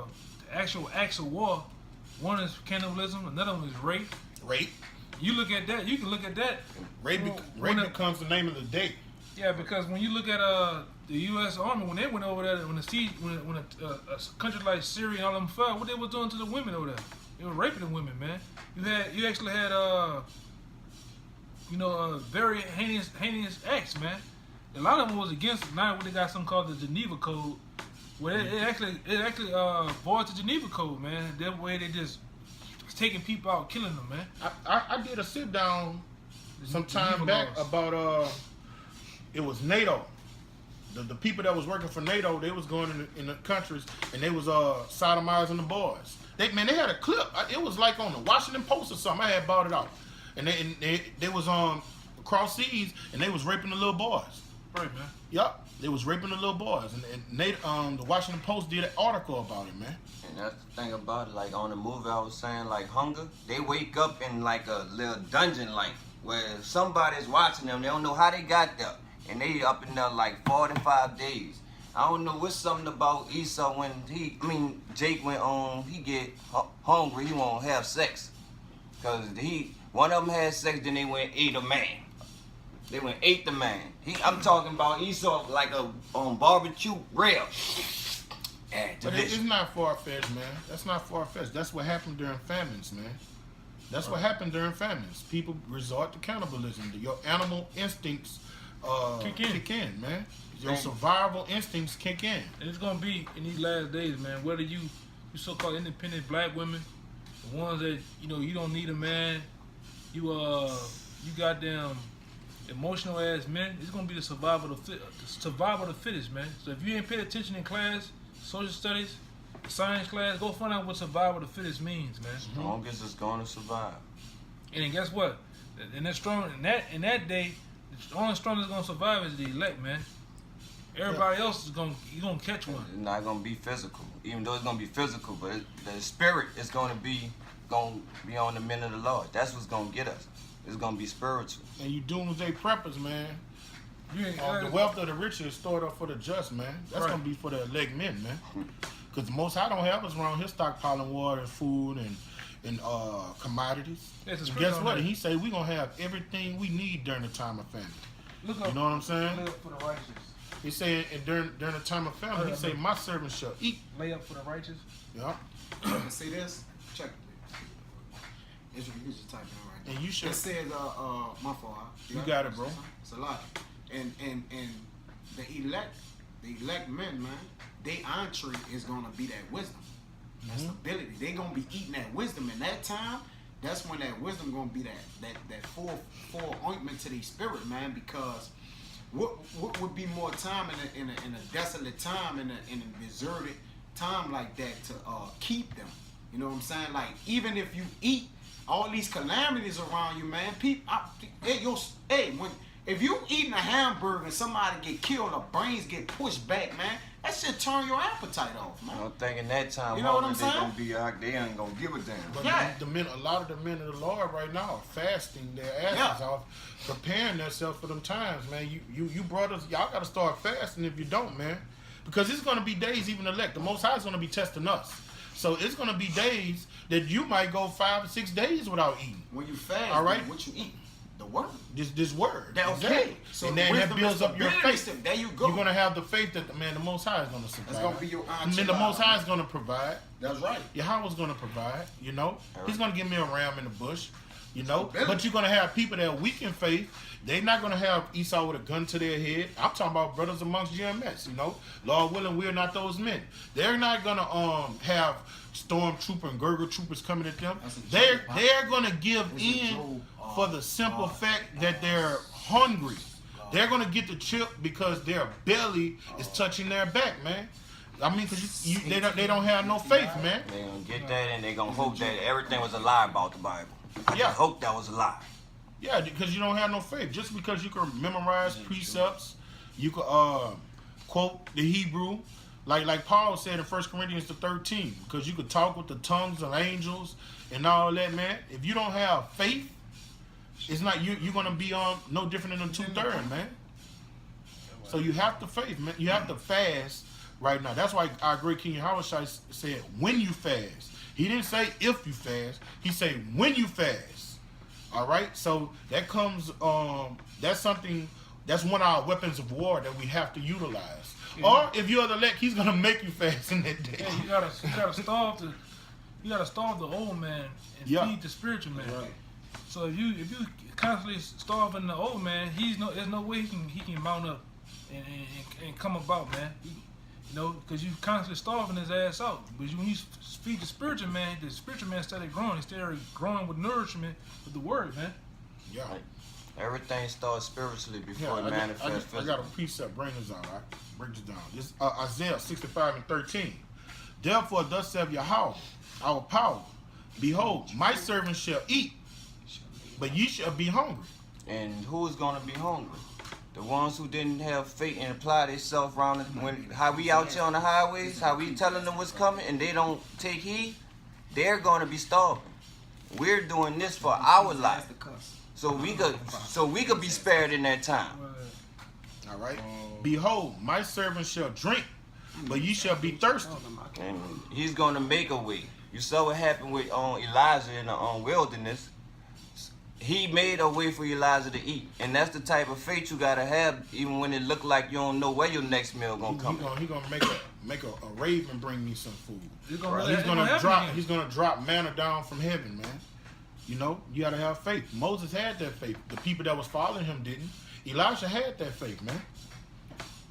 actual acts of war, one is cannibalism, another one is rape. Rape. You look at that. You can look at that. Rape becomes the name of the day. Yeah, because when you look at the U.S. Army, when they went over there, when a country like Syria and all them fell, what they was doing to the women over there? They were raping the women, man. You actually had very heinous acts, man. A lot of them was against now what they got something called the Geneva Code, where it actually voids the Geneva Code, man. That way they just taking people out, killing them, man. I did a sit down some time back about it was NATO. The people that was working for NATO, they was going in the countries and they was sodomizing the boys. They had a clip. It was like on the Washington Post or something. I had bought it out, and they was across seas and they was raping the little boys. Right, man. Yup. They was raping the little boys, and the Washington Post did an article about it, man. And that's the thing about it, like on the movie I was saying, like Hunger, they wake up in like a little dungeon, like where somebody's watching them. They don't know how they got there, and they up in there like 45 days. I don't know what's something about Esau when Jake went on, he get hungry, he won't have sex, cause one of them had sex, then they went ate a man. They went ate the man. I'm talking about Esau like a barbecue grill. But it's not far-fetched, man. That's not far-fetched. That's what happened during famines, man. That's what happened during famines. People resort to cannibalism. Your animal instincts kick in, man. Your survival instincts kick in. And it's gonna be in these last days, man. Whether you so-called independent black women, the ones that you don't need a man, you goddamn emotional ass men, it's gonna be the survival of the fittest, man. So if you ain't paid attention in class, social studies, science class, go find out what survival of the fittest means, man. Strongest is gonna survive. And then guess what? In that day, the only strongest gonna survive is the elect, man. Everybody else is gonna catch one. It's not gonna be physical, even though it's gonna be physical, but the spirit is gonna be on the men of the Lord. That's what's gonna get us. It's gonna be spiritual. And you doomsday preppers, man. The wealth of the rich is stored up for the just, man. That's gonna be for the elect men, man. Because the Most High don't have us around here stockpiling water and food and commodities. And guess what? He say we gonna have everything we need during the time of famine. You know what I'm saying? Lay up for the righteous. He said during the time of famine, he say my servants shall eat. Lay up for the righteous. Yeah. See this? Check it. It's just typing right now. And you should. It says, my fault. You got it, bro. It's a lot. And the elect men, man, they entree is gonna be that wisdom, that stability. They gonna be eating that wisdom. In that time, that's when that wisdom gonna be that full ointment to their spirit, man. Because what would be more time in a desolate time, in a deserted time like that to keep them? You know what I'm saying? Like even if you eat all these calamities around you, man. If you eating a hamburger and somebody get killed or brains get pushed back, man, that shit turn your appetite off, man. I don't think in that time, you know what I'm saying? They ain't gonna give a damn. But a lot of the men of the Lord right now are fasting their asses off, preparing themselves for them times, man. You brothers, y'all gotta start fasting if you don't, man. Because it's gonna be days, even elect. The Most High is gonna be testing us. So it's gonna be days that you might go 5 or 6 days without eating. When you fast, all right, what you eat? The word. This word. That okay. So and then that builds up your faith. There you go. You're gonna have the faith that the Most High is gonna supply. That's gonna be your answer. And then the Most High is gonna provide. That's right. Yahweh's gonna provide. He's gonna give me a ram in the bush. But you're gonna have people that are weak in faith. They're not gonna have Esau with a gun to their head. I'm talking about brothers amongst GMS. Lord willing, we're not those men. They're not gonna have stormtrooper and Gurgle troopers coming at them. They're gonna give in for the simple fact that they're hungry. They're gonna get the chip because their belly is touching their back, man. I mean, because they don't have no faith, man. They're gonna get that and they're gonna hope that everything was a lie about the Bible. I just hope that was a lie. Yeah, because you don't have no faith. Just because you can memorize precepts, you can quote the Hebrew, like Paul said in 1 Corinthians 13, because you could talk with the tongues of angels and all that, man. If you don't have faith, It's not you're gonna be on no different than 2/3, man. So you have to faith, man. You have to fast right now. That's why our great King Yahushua said when you fast. He didn't say if you fast. He said when you fast. All right. So that comes. That's something. That's one of our weapons of war that we have to utilize. Yeah. Or if you're the elect, he's gonna make you fast in that day. Yeah, you gotta starve the old man and feed the spiritual man. Right. So if you constantly starving the old man, there's no way he can mount up and come about, man. Because you constantly starving his ass out. But when you feed the spiritual man started growing. He started growing with nourishment with the word, man. Yeah. Everything starts spiritually before it manifests. I got a precept. Bring this down, right? Break this down. This Isaiah 65:13. Therefore, thus saith Yahweh, our power. Behold, my servant shall eat, but ye shall be hungry. And who's gonna be hungry? The ones who didn't have faith and apply themselves around how we out here on the highways, how we telling them what's coming and they don't take heed, they're gonna be starving. We're doing this for our life. So we could be spared in that time. All right. Behold, my servant shall drink, but ye shall be thirsty. And he's gonna make a way. You saw what happened with Elijah in the wilderness. He made a way for Elijah to eat, and that's the type of faith you gotta have, even when it look like you don't know where your next meal gonna come. He's gonna make a raven bring me some food. He's gonna drop manna down from heaven, man. You gotta have faith. Moses had that faith. The people that was following him didn't. Elijah had that faith, man.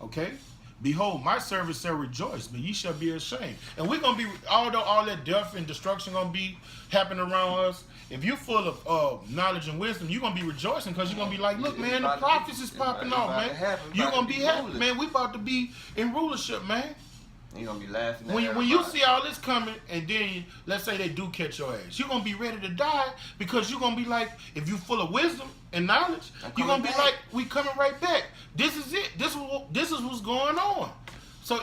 Okay? Behold, my servant shall rejoice, but ye shall be ashamed. And we're gonna be, although all that death and destruction gonna be happening around us, if you're full of knowledge and wisdom, you're gonna be rejoicing because you're gonna be like, look, man, the prophets is popping off, man. You're gonna be happy, man. We about to be in rulership, man. You're gonna be laughing. When you see all this coming, and then let's say they do catch your ass, you're gonna be ready to die because you're gonna be like, if you're full of wisdom and knowledge, you're gonna be like, we coming right back. This is it. This is what's going on. So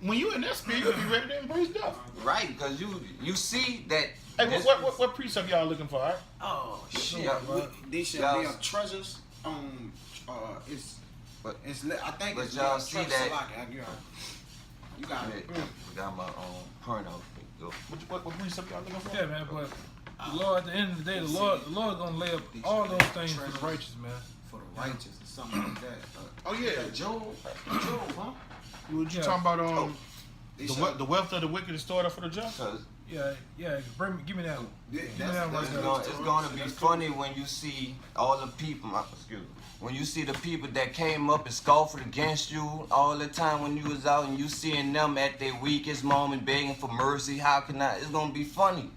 when you in that spirit, you'll be ready to embrace death. Right, because you see that. Hey, what precept y'all looking for? Right? Oh shit! They shall be treasures on. I think it's y'all see that. You got it. We got my porno. What precept y'all looking for? Yeah, man, but the Lord, at the end of the day, the Lord gonna lay up all those things for the righteous, man. For the righteous, or something like that. Oh yeah, Job, huh? What you talking about? The wealth of the wicked is stored up for the just. Yeah. Give me that one. It's gonna be funny when you see all the people. When you see the people that came up and scoffed against you all the time when you was out, and you seeing them at their weakest moment begging for mercy. How can I? It's gonna be funny,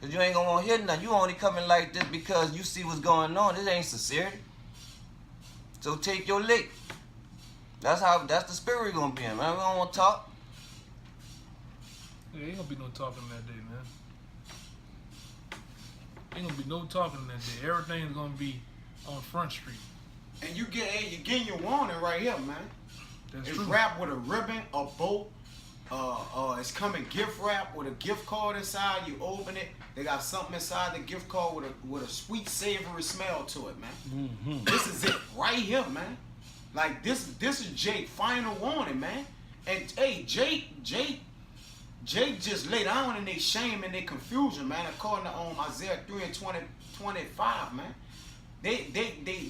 cause you ain't gonna want to hear nothing. You only coming like this because you see what's going on. This ain't sincerity. So take your lick. That's the spirit we're gonna be in, man. We don't want to talk. Yeah, ain't gonna be no talking that day, man. Ain't gonna be no talking that day. Everything's gonna be on Front Street. And you're getting your warning right here, man. It's true. wrapped with a ribbon, a bolt. It's coming gift wrap with a gift card inside. You open it, they got something inside the gift card with a sweet, savory smell to it, man. Mm-hmm. This is it right here, man. Like this is Jake's final warning, man. And hey, Jake just laid down in their shame and their confusion, man. According to Isaiah 3:25, man. They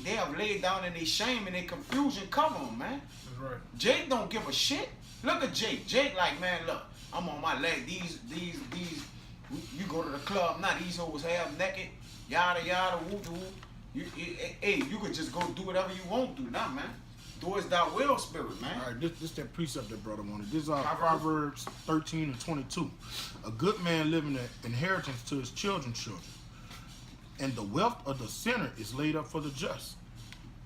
have laid down in their shame and their confusion. Cover them, man. That's right. Jake don't give a shit. Look at Jake. Jake like, man, look, I'm on my leg. These. You go to the club now. These hoes half naked. Yada yada. Woo woo. You could just go do whatever you want to now, man. Do as thou will, spirit, man. All right, this that precept that brother wanted. This is Proverbs 13:22. A good man leaving an inheritance to his children's children, and the wealth of the sinner is laid up for the just.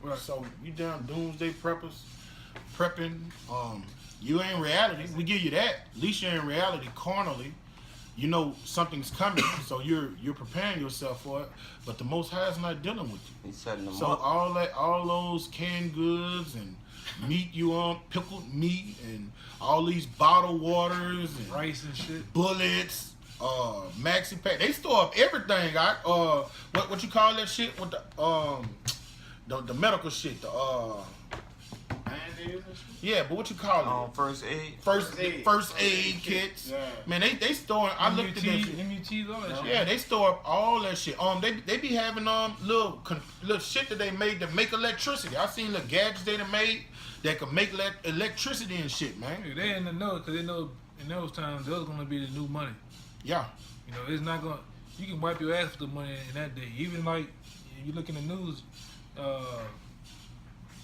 Right. So you down doomsday prepping. You ain't reality. We give you that. At least you're in reality carnally. You know something's coming, so you're preparing yourself for it. But the Most High is not dealing with you. He's setting them so up. all those canned goods and meat you on, pickled meat, and all these bottled waters and rice and shit, bullets, Maxi Pack. They store up everything. What you call that shit with the medical shit? Yeah, but what you call it? First aid. First aid kits. Yeah. Man, they store. I looked at that shit. MUTs, all that shit. Yeah, they store up all that shit. They be having little shit that they made to make electricity. I seen little gadgets they done made that could make electricity and shit, man. Yeah, they in the know because they know in those times those gonna be the new money. Yeah. You know, it's not gonna. You can wipe your ass for the money in that day. Even like you look in the news,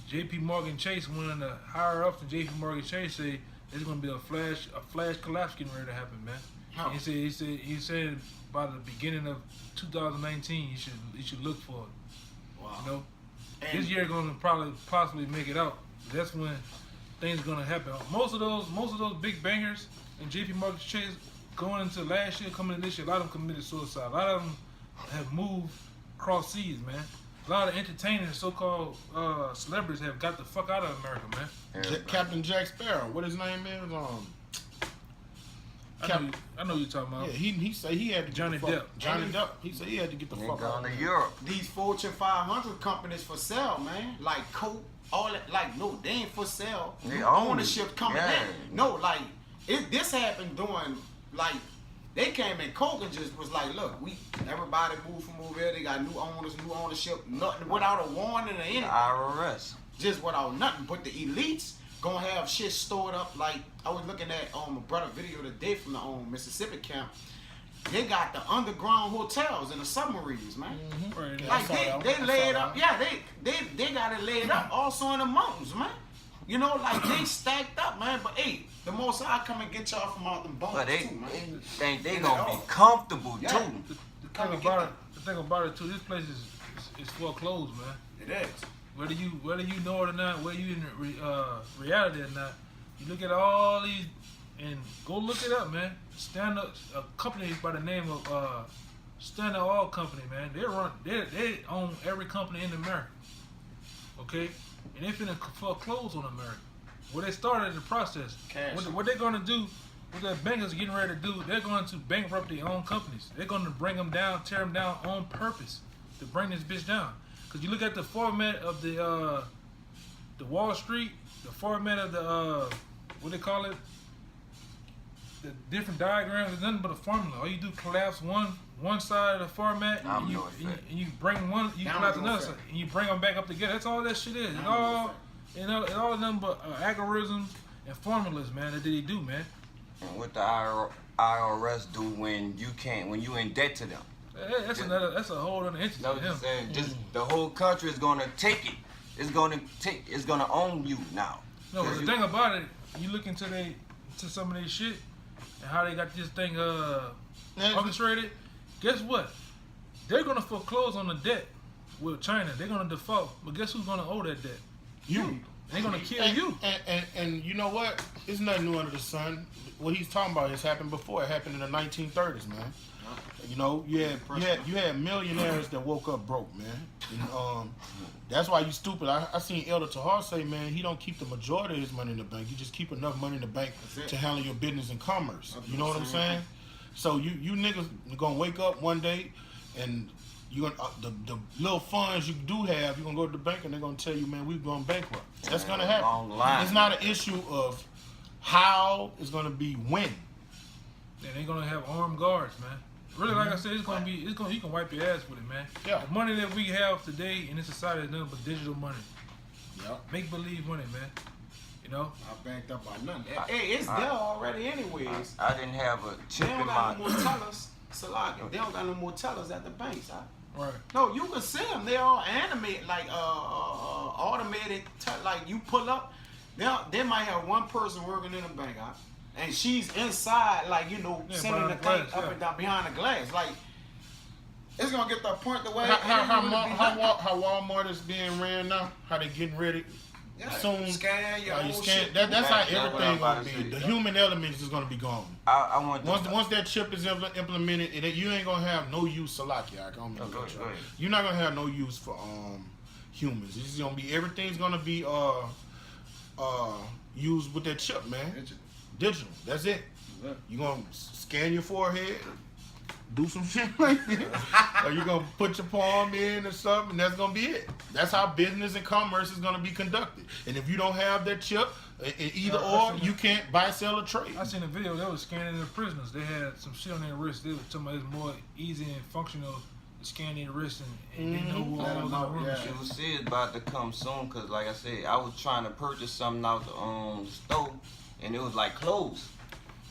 J.P. Morgan Chase, one of the higher ups of J.P. Morgan Chase, say there's gonna be a flash collapse getting ready to happen, man. How? He said by the beginning of 2019 you should look for it. Wow. You know, And this year gonna possibly make it out. That's when things gonna happen. Most of those big bangers in J.P. Morgan Chase going into last year, coming into this year, a lot of them committed suicide. A lot of them have moved across seas, man. A lot of entertainers, so-called celebrities, have got the fuck out of America, man. Captain Jack Sparrow. What his name is? I know you're talking about. Yeah, he said he had to Johnny get the fuck, Depp. Johnny Depp. He said he had to get the They fuck gone out. to Europe. these Fortune 500 companies for sale, man. Like Coke, all that. Like, no, they ain't for sale. They New own ownership it. coming Yeah. in. No, like, this happened during, like, they came in, Coke and just was like, look, everybody moved from over here. They got new owners, new ownership, nothing without a warning or anything. The IRS. Just without nothing. But the elites gonna have shit stored up. Like, I was looking at a brother video today from the Mississippi camp. They got the underground hotels and the submarines, man. Right, Like they laid up, yeah, they got it laid up also in the mountains, man. You know, like they stacked up, man. But hey, the Most High come and get y'all from out them bones But they too, man. think they And gonna all. be comfortable Yeah. too. The thing about it too, this place is foreclosed, man. It is. Whether you know it or not, whether you in reality or not, you look at all these and go look it up, man. Stand Up, a company by the name of Stand Up Oil Company, man. They own every company in America. Okay, and they finna foreclose on America. Well, they started the process. What they're gonna do, what the bankers are getting ready to do, they're going to bankrupt their own companies. They're going to bring them down, tear them down on purpose to bring this bitch down. Cause you look at the format of the Wall Street, the format of the what they call it, the different diagrams is nothing but a formula. All you do collapse one side of the format, and you bring one, you collapse another side, and you bring them back up together. That's all that shit is. It's all nothing but algorithms and formulas, man. That they do, man. And what the IRS do when you in debt to them? That's a whole other entity. No, just saying, just the whole country is gonna take it. It's gonna own you now. No, but the thing about it, you look into some of this shit and how they got this thing orchestrated. Guess what? They're gonna foreclose on the debt with China. They're gonna default, but guess who's gonna owe that debt? You. They're gonna kill you. And you know what? It's nothing new under the sun. What he's talking about has happened before. It happened in the 1930s, man. You know, you had millionaires that woke up broke, man. And, that's why you stupid. I seen Elder Tahar say, man, he don't keep the majority of his money in the bank. You just keep enough money in the bank to handle your business and commerce. You know what I'm saying? So you niggas gonna wake up one day and you gonna the little funds you do have, you're gonna go to the bank and they're gonna tell you, man, we've gone bankrupt. That's gonna happen. It's not an issue of how, it's gonna be when. And they're gonna have armed guards, man. Really, like I said, you can wipe your ass with it, man. Yeah. The money that we have today in this society is nothing but digital money. Yeah. Make believe money, man. You know? I banked up by nothing. Hey, it's there already anyways. I didn't have a chip They don't in got my. no more tellers. Salaki. They don't got no more tellers at the banks, huh? Right. No, you can see them. They're all animated, like automated. Like you pull up, they might have one person working in the bank, huh? And she's inside, like, you know, sending the thing up and down behind the glass. Like, it's gonna get to the point the way how Walmart is being ran now, how they getting ready. Yeah, Soon, scan your whole shit. That's how everything gonna be. The human element is gonna be gone. I want once that chip is implemented, you ain't gonna have no use for You're not gonna have no use for humans. It's gonna be everything's gonna be used with that chip, man. Digital. That's it. You gonna scan your forehead, do some shit like that, or you gonna put your palm in or something, and that's gonna be it. That's how business and commerce is gonna be conducted. And if you don't have that chip, either or, you can't buy, sell, or trade. I seen a video that was scanning the prisoners. They had some shit on their wrist. They were talking about it's more easy and functional to scan their wrists and they know who all was in the room. You will see it's about to come soon, because like I said, I was trying to purchase something out the store, and it was like clothes.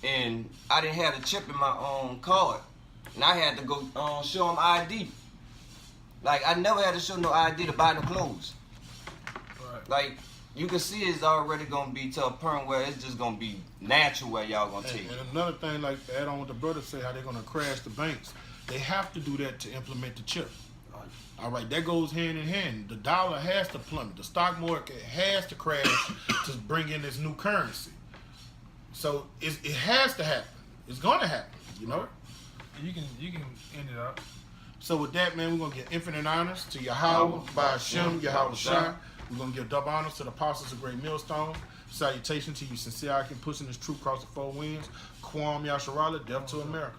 And I didn't have the chip in my card. And I had to go show them ID. Like, I never had to show no ID to buy no clothes. Right. Like, you can see it's already going to be to a point where it's just going to be natural where y'all going to take it. And another thing, like, to add on what the brother said, how they're going to crash the banks. They have to do that to implement the chip. All right, that goes hand in hand. The dollar has to plummet. The stock market has to crash to bring in this new currency. So it has to happen. It's going to happen, you know? You can end it up. So with that, man, we're going to give infinite honors to Yahweh, Ba'ashem, Yahweh Shai. We're going to give double honors to the apostles of Great Millstone. Salutation to you, sincere, I can pushing this truth across the four winds. Kwam Yasharala, death to America.